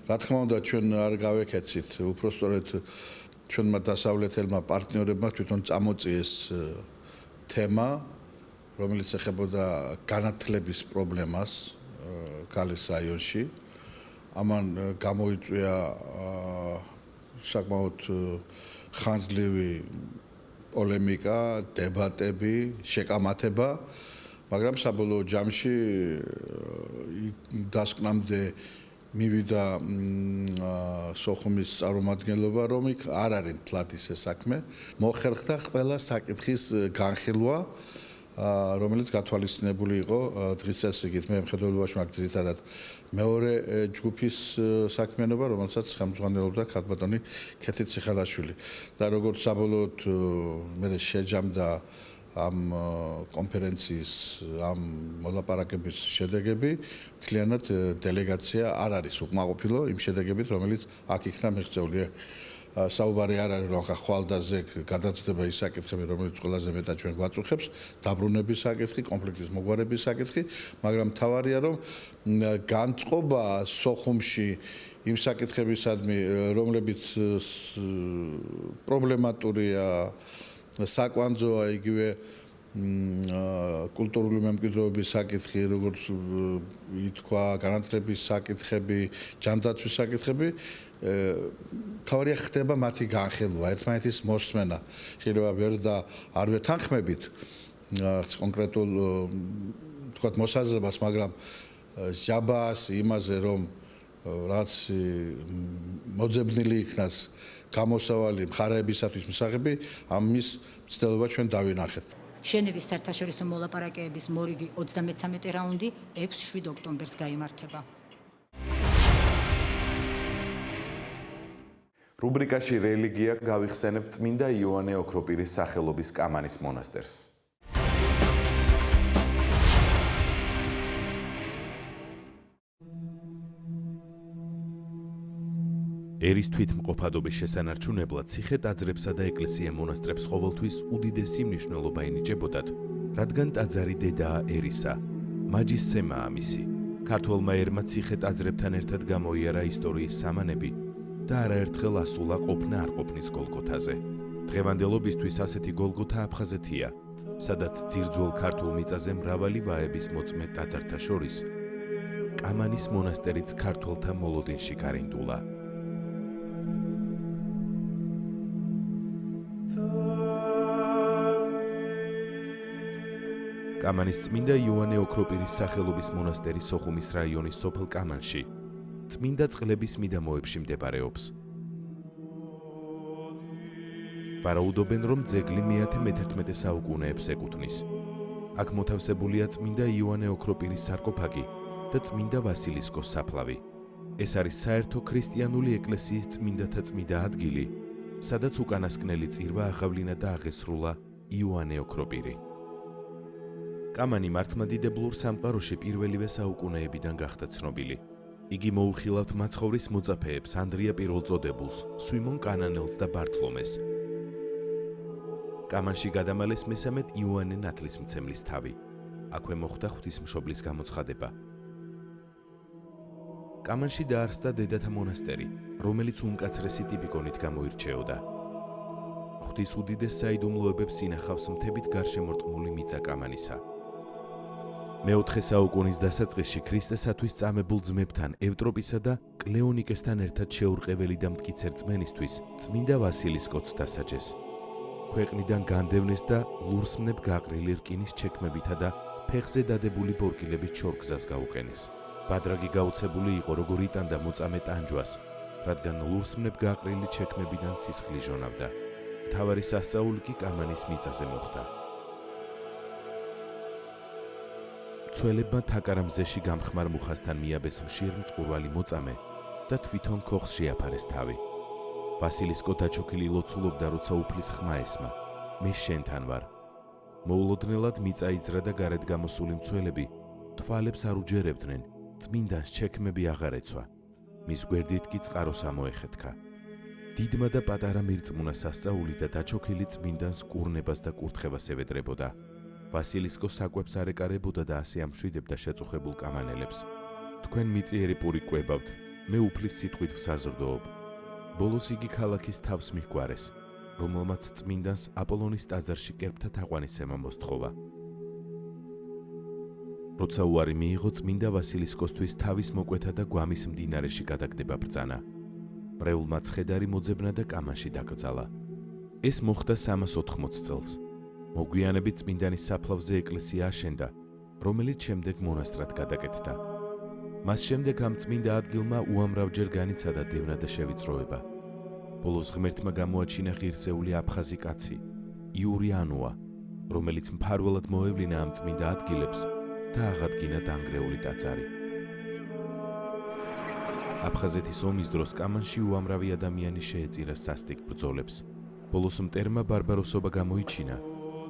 [SPEAKER 6] რა თქმა უნდა, ჩვენ არ გავეკეცით, უпростоრეთ ჩვენმა დასავლეთელმა პარტნიორებმა თვითონ წამოწიეს თემა, რომელიც ეხებოდა განათლების პრობლემას კალის რაიონში. ამან გამოიწვია საკმაოდ ხანძლივი პოლემიკა, დებატები, შეკამათება, მაგრამ საბოლოო ჯამში დასკვნამდე მივიდა სოხუმის წარმომადგენლობა, რომ იქ არ არის მთლად ისე საქმე. მოხერხდა ყველა საკითხის განხილვა, რომელიც გათვალისწინებული იყო დღის წესრიგით. მე მხედველობაში მაქვს ძირითადად მეორე ჯგუფის საქმიანობა, რომელსაც ხელმძღვანელობდა ქალბატონი ქეთი ციხალაშვილი. და როგორც საბოლოოდ მე შეჯამდა ამ კონფერენციის, ამ მოლაპარაკების შედეგები, მთლიანად დელეგაცია არ არის უკმაყოფილო იმ შედეგებით, რომელიც აქ იქნა მიღწეული. საუბარი არ არის, რომ ხვალდაზე გადაწყვეტება ის საკითხები, რომელიც ყველაზე მეტად ჩვენ გვაწუხებს, დაბრუნების საკითხი, კონფლიქტის მოგვარების საკითხი, მაგრამ მთავარია, რომ განწყობა სოხუმში იმ საკითხებისადმი, რომლებიც პრობლემატურია, საკვანძოა, იგივე კულტურული მემკვიდრეობის საკითხი, როგორც ითქვა, განათლების საკითხები, ჯანდაცვის საკითხები, თავარია ხდება მათი განხილვა, ერთმანეთის მოსმენა. შეიძლება ვერ და არ ვეთანხმებით კონკრეტულ თქვათ მოსაზრებას, მაგრამ ჟაბას იმაზე, რომ რაც მოძებნილი იქნას გამოსავალი მხარეებისათვის მსაღები, ამის მცდელობა ჩვენ დავინახეთ.
[SPEAKER 2] ჟენევის საერთაშორისო მოლაპარაკებების მორიგი 33 რაუნდი 6-7 ოქტომბერს გაიმართება.
[SPEAKER 9] რუბრიკაში რელიგია გავიხსენებ წმინდა იოანე ოქროპირის სახელობის კამანის მონასტერს. ერის თვითმყოფადობის შესანარჩუნებლად ციხე ტაძრებსა და ეკლესია-მონასტრებს ყოველთვის უდიდესი მნიშვნელობა ენიჭებოდათ, რადგან ტაძარი დედაა ერისა, მაჯის სემაა მისი. ქართველმა ერმა ციხე-ტაძრებთან ერთად გამოიარა ისტორიის სამანები და არაერთხელ ასულა ყოფნა არ ყოფნის გოლგოთაზე. დღევანდელობისთვის ასეთი გოლგოთა აფხაზეთია, სადაც ძირძველ ქართულ მიწაზე მრავალი ვაების მოწმე ტაძართა შორის კამანის მონასტერიც ქართველთა მოლოდინში გარინდულა. კამანის წმინდა იოანე ოქროპირის სახელობის მონასტერი სოხუმის რაიონის სოფელ კამანში წმინდა წყლების მიდამოებში მდებარეობს. ვარაუდობენ, რომ ძეგლი მე-11 საუკუნეებს ეკუთვნის. აქ მოთავსებულია წმინდა იოანე ოქროპირის სარკოფაგი და წმინდა ვასილისკოს საფლავი. ეს არის საერთო ქრისტიანული ეკლესიის წმინდათა წმინდა ადგილი, სადაც უკანასკნელი წირვა აღავლინა და აღესრულა იოანე ოქროპირი. კამანი მართლმადიდებლურ სამყაროში პირველივე საუკუნეებიდან გახდა ცნობილი. იგი მოუხილავთ მაცხოვრის მოწაფეებს ანდრია პირველწოდებულს, სვიმონ კანანელს და ბართლომეს. კამანში გადამალეს მესამედ იოანე ნათლისმცემლის თავი. აქვე მოხდა ღვთისმშობლის გამოცხადება. კამანში დაარსდა დედათა მონასტერი, რომელიც უმკაცრესი ტიპიკონით გამოირჩეოდა. ღვთის უდიდეს საიდუმლოებებს ინახავს მთებით გარშემორტყმული მიწა კამანისა. მე-4 საუკუნის დასაწყისში ქრისტესათვის წამებულ ძმებთან ევტროპისა და კლეონიკესთან ერთად შეურყეველი და მტკიცე რწმენისთვის წმინდა ვასილისკოც დასაჯეს. ქვეყნიდან განდევნეს და ლურსმნებ გაყრილი რკინის ჩექმებითა და ფეხზე დადებული ბორგილებით შორგზას გაუყენეს. ბადრაგი გაუცებული იყო როგორ იტანდა მოწამე ტანჯვას, რადგან ლურსმნებ გაყრილი ჩექმებიდან სისხლი ჟონავდა. მთავარი სასწაული კი კამანის მიწაზე მოხდა. მცველებმა თაკარამზეში გამხმარ მუხასთან მიაბეს მშიერ მწყურვალი მოწამე და თვითონ ქოხს შეაფარეს თავი. ვასილისკო დაჩოქილი ლოცულობდა, როცა უფლის ხმა ესმა. მე შენთან ვარ. მოულოდნელად მიწა იძრა და გარეთ გამოსული მცველები თვალებს არ უჯერებდნენ, წმინდანს ჩექმები აღარ ეცვა. მის გვერდით კი წყაროს ამოეხეთქა. დიდმა და პატარა მირწმუნა სასწაული და დაჩოქილი წმინდანს კურნებას და კურთხევას ევედრებოდა. ვასილისკო საკვებს არ ეკარებოდა და ასე ამშვიდებდა შეწუხებულ კამანელებს. თქვენ მიწიერი პური კვებავთ, მე უფლის სიტყვით ვსაზრდოობ. ბოლოს იგი ქალაქის თავს მიჰგვარეს, რომელმაც წმინდანს აპოლონის ტაძარში კერპთა თაყვანისცემა მოსთხოვა. როცა უარი მიიღო, წმინდა ვასილისკოსთვის თავის მოკვეთა და გვამის მდინარეში გადაგდება ბრძანა. მრევლმა ცხედარი მოძებნა და კამანში დაკრძალა. ეს მოხდა 380 წელს. მოგვიანებით წმინდანის საფლავზე ეკლესია აშენდა, რომელიც შემდეგ მონასტრად გადაკეთდა. მას შემდეგ ამ წმინდა ადგილმა უამრავჯერ განიცადა დევნა და შევიწროება. ბოლოს ღმერთმა გამოაჩინა ღირსეული აფხაზი კაცი, იური ანუა, რომელიც მფარველად მოევლინა ამ წმინდა ადგილებს და აღადგინა დანგრეული ტაძარი. აფხაზეთის ომის დროს კამანში უამრავი ადამიანი შეეწირა სასტიკ ბრძოლებს. ბოლოს მტერმა ბარბაროსობა გამოიჩინა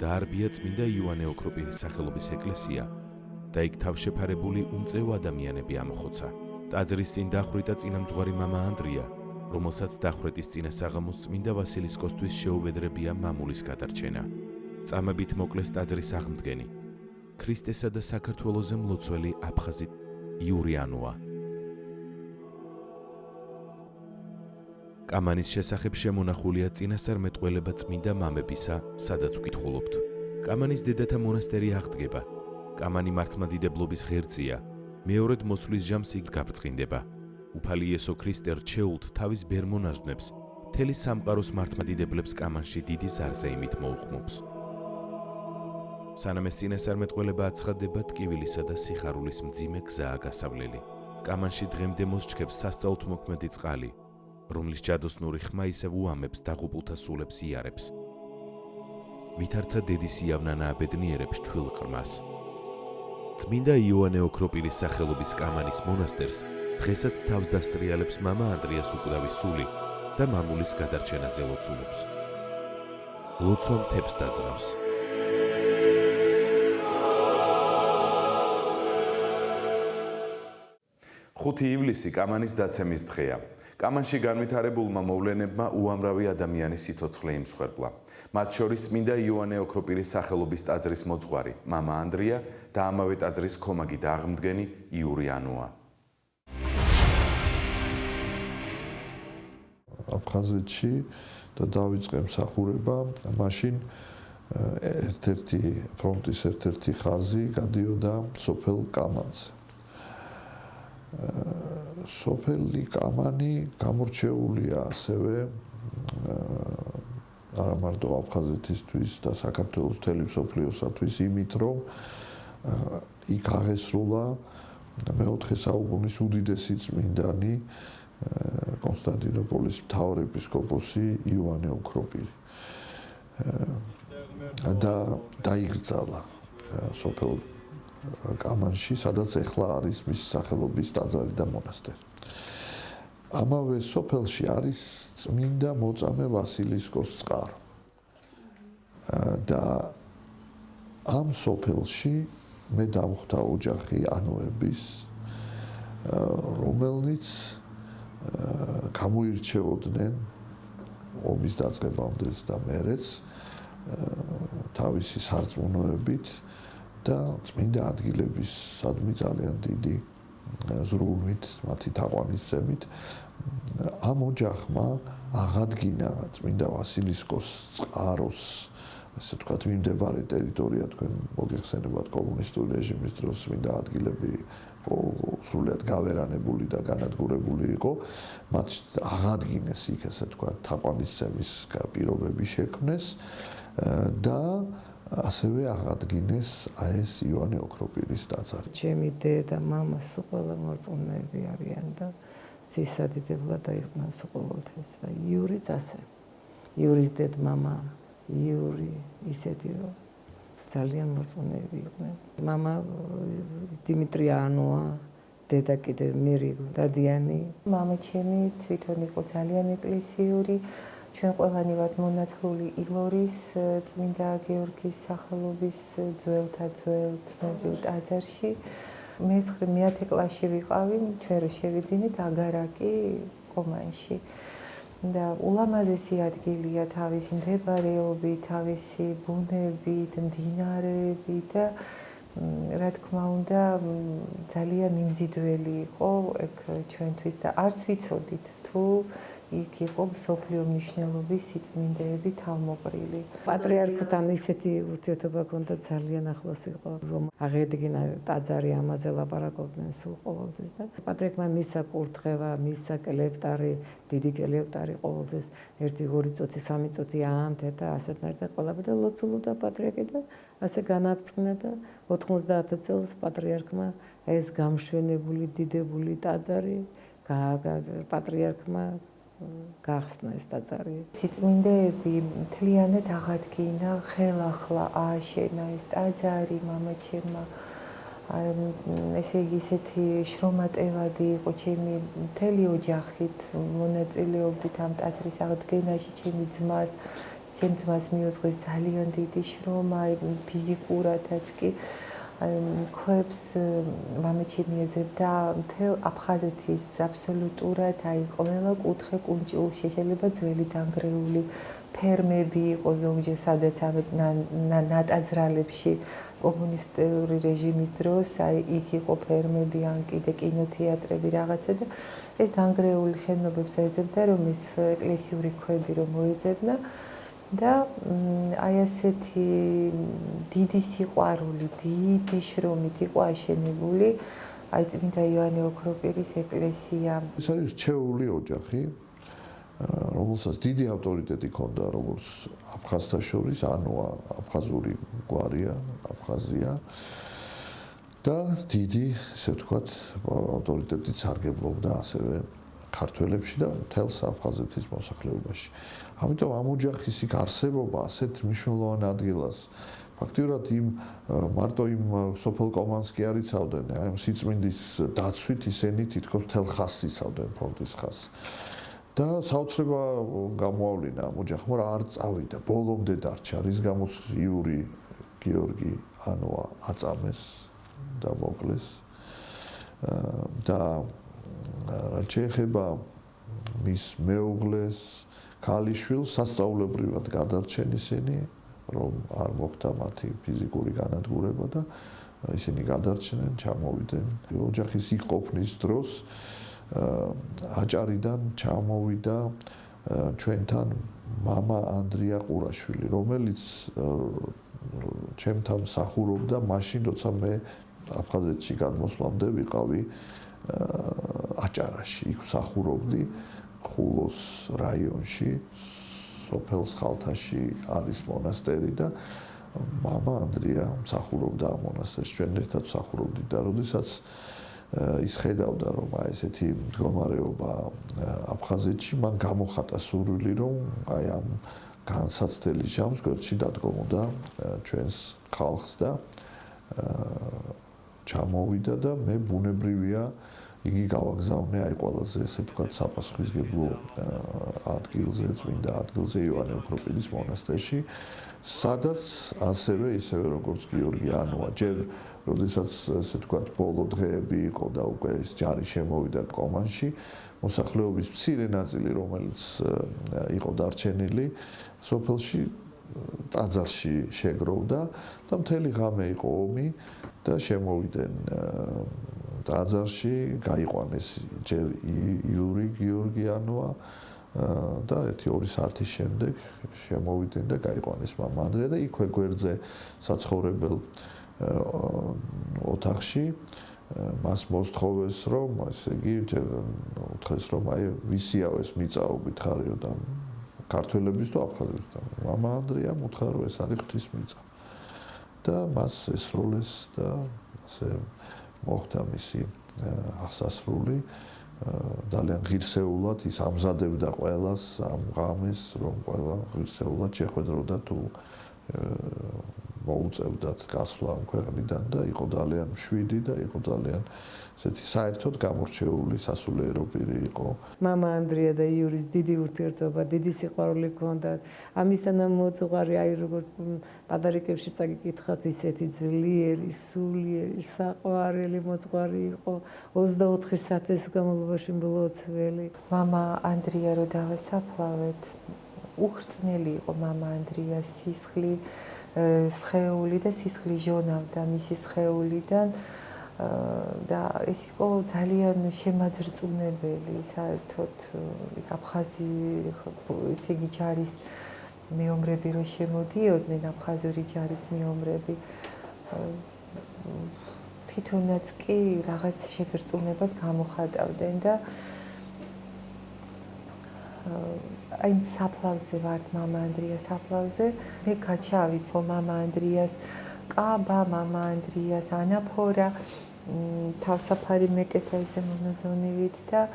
[SPEAKER 9] და არბია წმინდა იოანე ოქროპირის სახელობის ეკლესია და იქ თავშეფარებული უმწეო ადამიანები ამოხოცა. ტაძრის წინ დახვრიტა წინამძღვარი მამა ანდრია, რომელსაც დახვრეტის წინა საღამოს წმინდა ვასილისკოსთვის შეუვედრებია მამულის გადარჩენა. წამებით მოკლეს ტაძრის აღმდგენი, ქრისტესა და საქართველოზე მლოცველი აფხაზი იური ანუა. კამანის შესახებ შემონახულია წინასწარმეტყველება წმინდა მამებისა, სადაც ვკითხულობთ. კამანის დედათა მონასტერი აღდგება. კამანი მართლმადიდებლობის ღერძია. მეორედ მოსვლის ჟამს იქ გაბრწყინდება. უფალი იესო ქრისტე რჩეულთ თავის ბერმონაზვნებს, მთელი სამყაროს მართლმადიდებლებს კამანში დიდი ზარზეიმით მოუხმობს. სანამ ეს წინასწარმეტყველება აცხადდება, ტკივილისა და სიხარულის მძიმე გზაა გასავლელი. კამანში დღემდე მოსჩქებს სასწაულთმოქმედი წყალი, რომლის ჯადოსნური ხმა ისევ უამებს დაღუპულთა სულებს იარებს. ვითარცა დედის იავნა ნააბედნიერებს ჩვილყრმას. წმინდა იოანე ოქროპირის სახელობის კამანის მონასტერს დღესაც თავს დასტრიალებს მამა ანდრიას უკვდავის სული და მამულის გადარჩენაზე ლოცულობს. ლოცვა მთებს დაძრავს.
[SPEAKER 12] 5 ივლისი კამანის დაცემის დღეა.
[SPEAKER 9] კამანში განვითარებულმა მოვლენებმა უამრავი ადამიანის სიცოცხლე იმსხვერპლა. მათ შორის წმინდა იოანე ოქროპირის სახელობის ტაძრის მოძღვარი მამა ანდრია და ამავე ტაძრის ქომაგი და აღმდგენი იური ანოა.
[SPEAKER 12] აფხაზეთში და დავიწყე მსახურება, მაშინ ფრონტის ერთ-ერთი ხაზი გადიოდა სოფელ კამანზე. სოფელი კამანი გამორჩეულია ასევე არა მარტო აფხაზეთისთვის და საქართველოს მთელი მსოფლიოსათვის იმით, რომ იქ აღესრულა მეოთხე საუკუნის უდიდესი წმინდანი კონსტანტინოპოლის მთავარეპისკოპოსი იოანე ოქროპირი. და დაიგრძალა სოფელ კამანში, სადაც ეხლა არის მის სახელობის ტაძარი და მონასტერი. ამავე სოფელში არის წმინდა მოწამე ვასილისკოს წყარო. და ამ სოფელში მე დამხვდა ოჯახი ანოების, რომელნიც გამოირჩეოდნენ ომის დაწყებამდეც და მერეც თავისი სარწმუნოებით და წმინდა ადგილებისადმი ძალიან დიდი ზრუნვით, მათი თაყვანისცემით ამ ოჯახმა აღადგინა წმინდა ვასილისკოს წყაროს, ასე ვთქვათ, მიმდებარე ტერიტორია, თქვენ მოგეხსენებათ კომუნისტური რეჟიმის დროს წმინდა ადგილები სრულიად გავერანებული და განადგურებული იყო, მათ აღადგინეს იქ, ასე ვთქვათ, თაყვანისცემის პირობები შექმნეს და ასევე აღადგინეს ეს იოანე ოქროპირის ტაძარი.
[SPEAKER 13] ჩემი დედა, მამა სულ ყველა მორწმუნეები არიან და ცისადიდებლად დაიყვნენ სულ ყოველთვის და იურიც ასე. იურის დედ-მამა იური ისეთი რომ ძალიან მორწმუნეები იყვნენ. მამა დიმიტრია ანოა, დედა კიდე მირი დადიანი.
[SPEAKER 14] მამა ჩემი თვითონ იყო ძალიან ეკლესიური. ჩვენ ყველანი ვართ მონათლული ილორის წმინდა გეორგის სახელობის ძველთა ძველ ცნობილ ტაძარში. მე-10 კლასში ვიყავი, ჩვენ რო შევიძინეთ აგარაკი კომანში. და ულამაზესი ადგილია თავისი მდებარეობით, თავისი ბუნებით, მდინარეებით და რა თქმა უნდა ძალიან მიმზიდველი იყო ეგ ჩვენთვის და არც ვიცოდით თუ იქ იყო მსოფლიო მნიშვნელობის სიწმინდეები თავმოყრილი.
[SPEAKER 13] პატრიარქთან ისეთი ურთიერთობა ჰქონდა, ძალიან ახლოს იყო, რომ აღედგინა ტაძარი, ამაზე ლაპარაკობდნენ სულ ყოველთვის და პატრიარქმა მისცა კურთხევა, მისცა კლეპტარი, დიდი კლეპტარი ყოველთვის 1-2 წუთი, 3 წუთი აანთე და ასეთნაირად და ყველაფერი და ლოცულობდა პატრიარქი და ასე განაწყნა და 90 წელს პატრიარქმა ეს გამშვენებული დიდებული ტაძარი პატრიარქმა გახსნა ეს ტაძარი.
[SPEAKER 14] სიწმინდეები მთლიანად აღადგინა, ხელახლა ააშენა ეს ტაძარი მამაჩემმა. ესე იგი ისეთი შრომატევადი იყო ჩემი მთელი ოჯახით მონაწილეობდით ამ ტაძრის აღდგენაში, ჩემი ძმას მიუძღვის ძალიან დიდი შრომა, ფიზიკურადაც კი. ქვებს მამაჩემი ეძებდა მთელ აფხაზეთის აბსოლუტურად, ყველა კუთხე კუნჭულში, შეიძლება ძველი დანგრეული ფერმები იყო ზოგჯერ, სადაც ნატაძრალებში კომუნისტური რეჟიმის დროს, იქ იყო ფერმები, ან კიდე კინოთეატრები რაღაცა და ეს დანგრეული შენობებს ეძებდა, რომ ეს ეკლესიური ქვები რომ მოეძებნა. და აი ასეთი დიდი სიყვარული, დიდი შრომით იყო აშენებული აი წმინდა იოანე ოქროპირის ეკლესია.
[SPEAKER 12] ეს არის რჩეული ოჯახი, რომელსაც დიდი ავტორიტეტი ჰქონდა როგორც აფხაზთა შორის, ანოა აფხაზური გვარია, აფხაზია და დიდი, ესე ვთქვათ, ავტორიტეტით სარგებლობდა ასევე ქართველებში და მთელს აფხაზეთის მოსახლეობაში. ამიტომ ამ ოჯახის იქ არსებობა ასეთ მნიშვნელოვან ადგილას ფაქტიურად მარტო იმ სოფელ კომანს კი არ იცავდნენ, აი ამ სიწმინდის დაცვით ისინი თითქოს მთელ ხაზს იცავდნენ, ფრონტის ხაზს. და საოცრება გამოავლინა ამ ოჯახმა, რა არ წავიდა, ბოლომდე დარჩა, რის გამოც იური გეორგი ანოა აწამეს და მოკლეს. და რაც შეეხება მის მეუღლეს, ქალიშვილს სასწაულებრივად გადარჩენ ისინი, რომ არ მოხდა მათი ფიზიკური განადგურება და ისინი გადარჩნენ, ჩამოვიდნენ. ოჯახის იყოფნის დროს აჭარიდან ჩამოვიდა ჩვენთან მამა ანდრია ყურაშვილი, რომელიც ჩემთან მსახურობდა მაშინ, როცა მე აფხაზეთში გადმოსვლამდე ვიყავი აჭარაში. იქ მსახურობდი ხულოს რაიონში, სოფელ ხალთაში არის მონასტერი და მამა ანდრია მსახურობდა ამ მონასტერში. ჩვენ ერთად მსახურობდით და როდესაც ის ხედავდა, რომ ესეთი მდგომარეობა აფხაზეთში, მან გამოხატა სურვილი, რომ აი ამ განსაცდელი ჟამს გვერდში დადგომოდა ჩვენს ხალხს და ჩამოვიდა და მე ბუნებრივია იგი გავაგზავნე აი ყველაზე ესე ვთქვათ საპასუხისმგებლო ადგილზე, წმინდა ადგილზე იოანე ოქროპირის მონასტერში, სადაც ასევე ისევე როგორც გიორგი ანოა, ჯერ როდესაც ესე ვთქვათ ბოლო დღეები იყო და უკვე ეს ჯარი შემოვიდა კომანში, მოსახლეობის მცირე ნაწილი, რომელიც იყო დარჩენილი სოფელში ტაძარში შეგროვდა და მთელი ღამე იყო ომი და შემოვიდნენ ტაძარში, გაიყვანეს ჯერ იური გიორგიანოა და 1-2 საათის შემდეგ შემოვიდნენ და გაიყვანეს მამა ანდრია და იქვე გვერდზე საცხოვრებელ ოთახში მას მოსთხოვეს, რომ ესე იგი უთხრეს, რომ აი ვისიავეს მიწაობით ხარიო და ქართველების და აფხაზების და მამა ანდრია მოთხრა, რომ ეს არის ღვთის მიწა და მას ესროლეს და ასე მოხდა მისი აღსასრული. ძალიან ღირსეულად ის ამზადებდა ყველას ამ ღამეს, რომ ყველა ღირსეულად შეხვედროდა თუ მოუწევდათ გასვლა ამ ქვეყნიდან და იყო ძალიან მშვიდი და იყო ძალიან ესეთი საერთოდ გამორჩეული სასულიერო პირი იყო.
[SPEAKER 13] მამა ანდრია და იურის დიდი ურთიერთობა, დიდი სიყვარული ჰქონდათ. ამისთან მოუწყვარი, აი როგორც პადარიკებში წაგიკითხათ, ისეთი ძლიერი, სულიერი, საყვარელი მოძღვარი იყო. 24 საათის განმავლობაში მლოცველი.
[SPEAKER 14] მამა ანდრია რო დავასაფლავეთ, უხრწნელი იყო მამა ანდრიას სისხლი, სხეული და სისხლი ჟონავდა მისი სხეულიდან და ეს იყო ძალიან შემაძრწუნებელი საერთოდ აფხაზი ესე იგი ჯარის მეომრები რო შემოდიოდნენ აფხაზური ჯარის მეომრები თვითონაც კი რაღაც შეძრწუნებას გამოხატავდნენ და აი საფლავზე ვართ მამა ანდრიას საფლავზე მე გაჩავიცო მამა ანდრიას კაბა მამა ანდრიას ანაფორა თავსაფარი მეკეთა ესე მონაზონივით და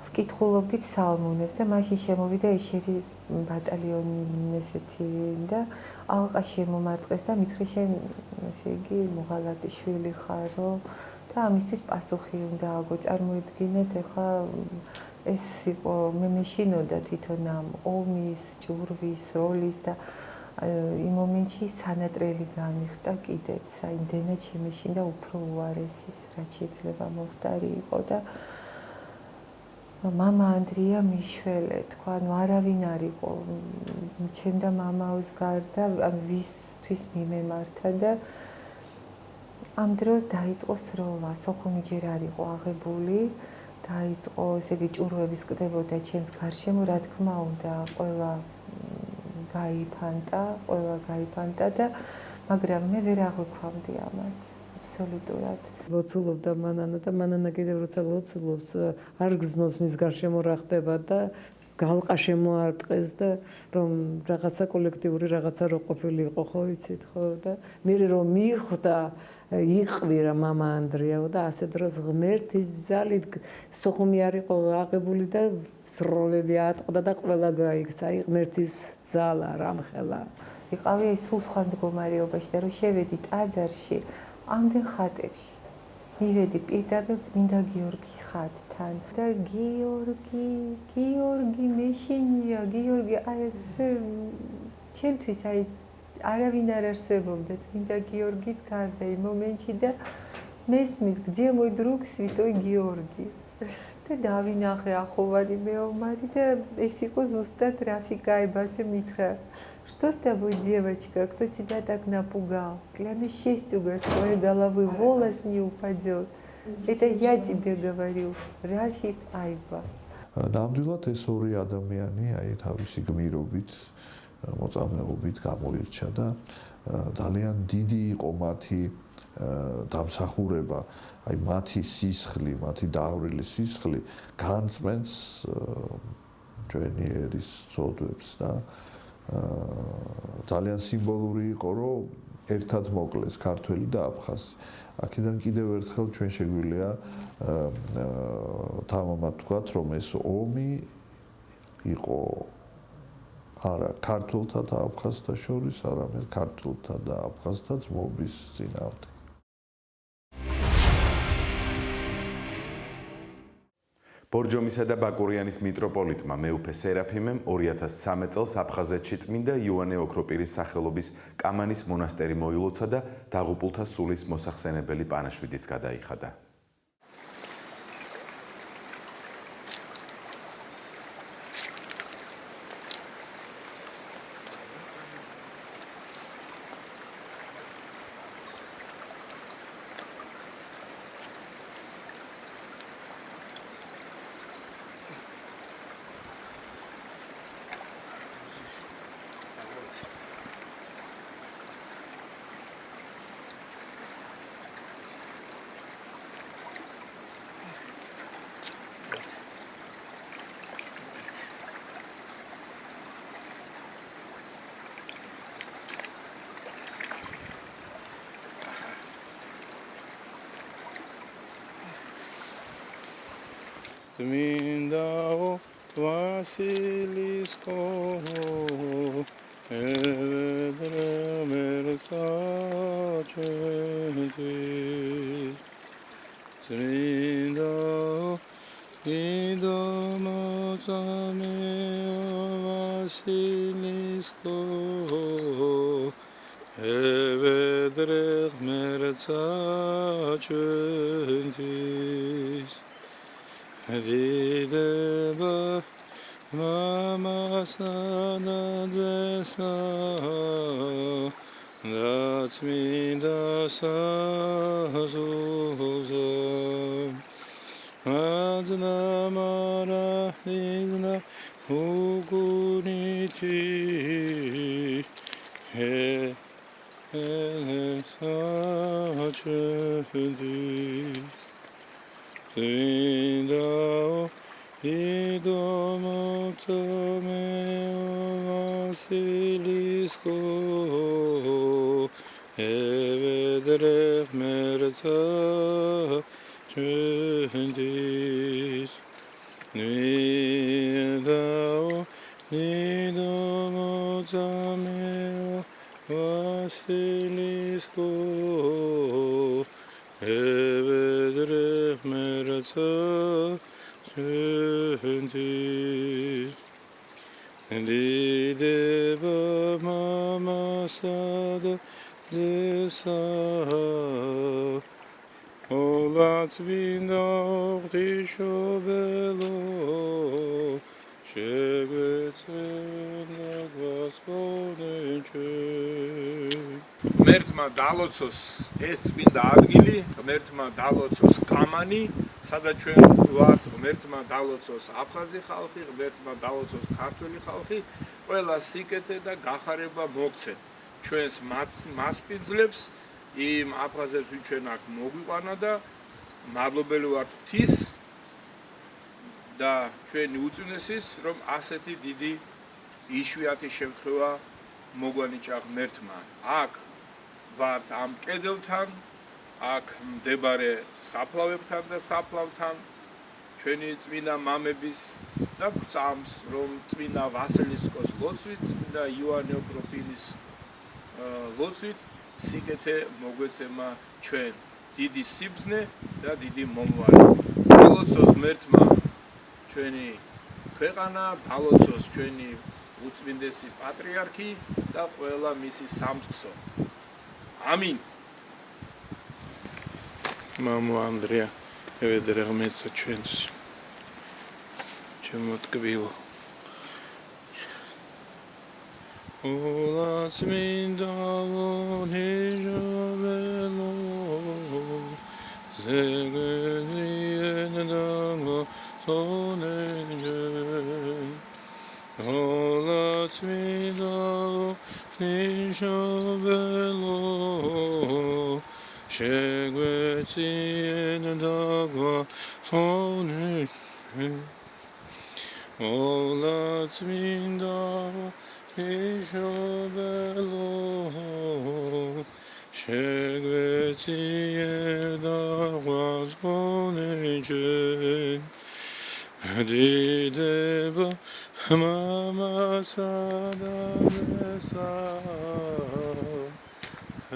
[SPEAKER 14] ვკითხულობდი ფსალმუნებს და მაშინ შემოვიდა ეშერის ბატალიონი ესეთი და ალყა შემომარტყეს და მითხრე შენ ესე იგი მოღალატე შვილი ხარო და ამისთვის პასუხი უნდა აგო წარმოიდგინეთ ეხლა ეს იყო მე მეშინოდა თვითონ ამ ომის, ჭურვის, როლის და იმ მომენტში სანატრელი გამიხდა კიდეც, აი იმდენად შემეშინდა უფრო უარესის, რაც შეიძლება მოხდარი იყო და მამა ანდრია მიშველე, თქვა, ნუ არავინ არ იყო, ჩემ და მამაოს გარდა, ან ვისთვის მიმემართა და ამ დროს დაიწყო სროლა, სოხუმი ჯერ არ იყო აღებული. დაიწყო ესე იგი ჭურვების კდებოდა ჩემს გარშემო, რა თქმა უნდა, ყველა გაიფანტა და მაგრამ მე ვერ აღვიქვამდი ამას აბსოლუტურად.
[SPEAKER 13] ლოცულობდა მანანა და მანანა კიდევ როცა ლოცულობს, არ გზნობს მის გარშემო რა ხდება და გალყა შემოარტყეს და რომ რაღაცა კოლექტიური რაღაცა რო ყოფილიყო, ხო იცით, ხო და მე რომ მიხვდა იყვირა მამა ანდრიაო და ასე დროს ღმერთის ძალით სოხუმი არ იყო აღებული და სროლები ატყდა და ყველა გაიქცა, აი ღმერთის ძალა რამხელა.
[SPEAKER 14] იყავი აი სულ სხვა მდგომარეობაში და რო შევედი ტაძარში, ამდენ ხატებში მივედი პირდაპირ წმინდა გიორგის ხატთან და გიორგი მეშინია, გიორგი აი ეს ჩემთვის აი არავინ არ არსებობდა წმინდა გიორგის გარდა იმ მომენტში და მესმის გძე მой друг святой გიორგი და დავინახე ახოვანი მეომარი და ეს იყო ზუსტად Рафика Айбасе митра. Что с тобой, девочка? Кто тебя так напугал? Клянусь честью, говорит, с твоей головы волос не упадет. Это я тебе говорю, Рафик Айба.
[SPEAKER 12] ნამდვილად ეს ორი ადამიანი აი თავისი გმირობით, მოწამეობით გამოირჩა და ძალიან დიდი იყო მათი დამსახურება, აი მათი სისხლი, მათი დავრილი სისხლი განწმენს ჩვენი ერის წოდებს და ძალიან სიმბოლური იყო, რომ ერთად მოკლეს ქართველი და აფხაზი. აქედან კიდევ ერთხელ ჩვენ შეგვიძლია თამამად ვთქვათ, რომ ეს ომი იყო არა ქართველთა და აფხაზთა შორის, არამედ ქართველთა და აფხაზთა ძმობის წინააღმდეგ.
[SPEAKER 9] ბორჯომისა და ბაკურიანის მიტროპოლიტმა მეუფე სერაფიმემ 2013 წელს აფხაზეთში წმინდა იოანე ოქროპირის სახელობის კამანის მონასტერი მოილოცა და დაღუპულთა სულის მოსახსენებელი პანაშვიდიც გადაიხადა.
[SPEAKER 5] Mindao Vasilisko Edremersacetis Mindao Idomotsameo Vasilisko Edremersacetis Dideba mama sana desa datsminda sazuzam adna mara idna uguniti he sachedi Indao idomotsameo Vasilisko evedrech mersacetis Indao idomotsameo Vasilisko evedrech mersacetis Dideba mama sada desa Olatsvinda ortishobelo Shegvetsvenda gvasponenche
[SPEAKER 7] ღმერთმა დალოცოს ეს წმინდა ადგილი, ღმერთმა დალოცოს კამანი, სადაც ჩვენ ვართ, ღმერთმა დალოცოს აფხაზი ხალხი, ღმერთმა დალოცოს ქართველი ხალხი, ყველა სიკეთე და გახარება მოგცეთ ჩვენს მასპინძლებს, იმ აფხაზებს, ვინც ჩვენ აქ მოგვიყვანა და მადლობელი ვართ ღვთის და ჩვენი უწინესის, რომ ასეთი დიდი იშვიათი შემთხვევა მოგვანიჭა ღმერთმა. აქ ვართ ამ კედელთან, აქ მდებარე საფლავებთან და საფლავთან, ჩვენი წმინდა მამების და გვწამს, რომ წმინდა ვასილისკოს ლოცვით, წმინდა იოანე ოქროპირის ლოცვით სიკეთე მოგვეცემა ჩვენ, დიდი სიბრძნე და დიდი მომავალი. დალოცოს ღმერთმა ჩვენი ქვეყანა, დალოცოს ჩვენი უწმინდესი პატრიარქი და ყველა მისი სამწყსო. ამინ.
[SPEAKER 5] Mamo Andrea, evedrech mersacetis
[SPEAKER 7] ჩემო ტკბილო ულაც მინდა ვონიჟაველო ზეგენ და თონეჯენ ულაც მინდა ვონიჟაველო შეგვეციენ და თონეჯენ ულაც მინდა ვონიჟაველო შეგვეციენ და თონეჯენ დიდება მამასა და მესა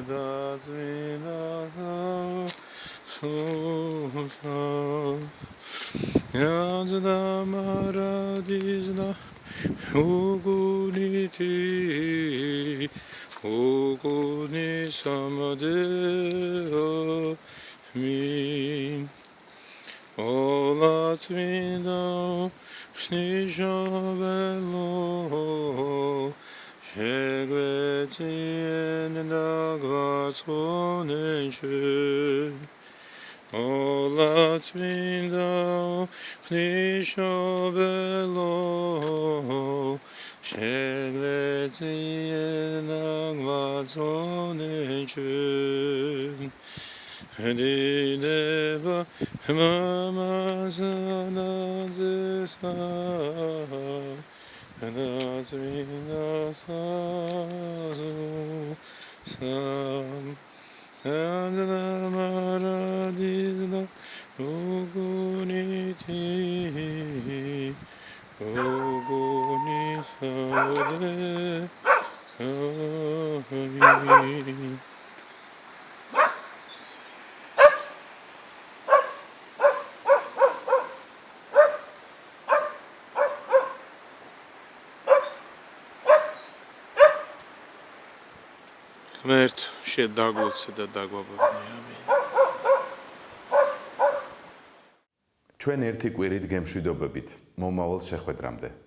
[SPEAKER 7] და წინასა სულსა იაზდა მარადიზდა უგუნითი უგუნი სამადეო მინ ოლაც მინდა ვსნიჟაველო შეგვეციენ და გვაცხონეჯენ ოლაც მინდა ვსნიჟაველო შეგვეციენ და გვაცხონეჯენ დიდება მამასა და ძესა და წმინდასა და მარადიზდა უგუნითი უგუნისადე ღმერთ შედაგლოცე და დაგვაბარნია.
[SPEAKER 9] ჩვენ ერთი კვირით გემშვიდობებით. მომავალ შეხვედრამდე.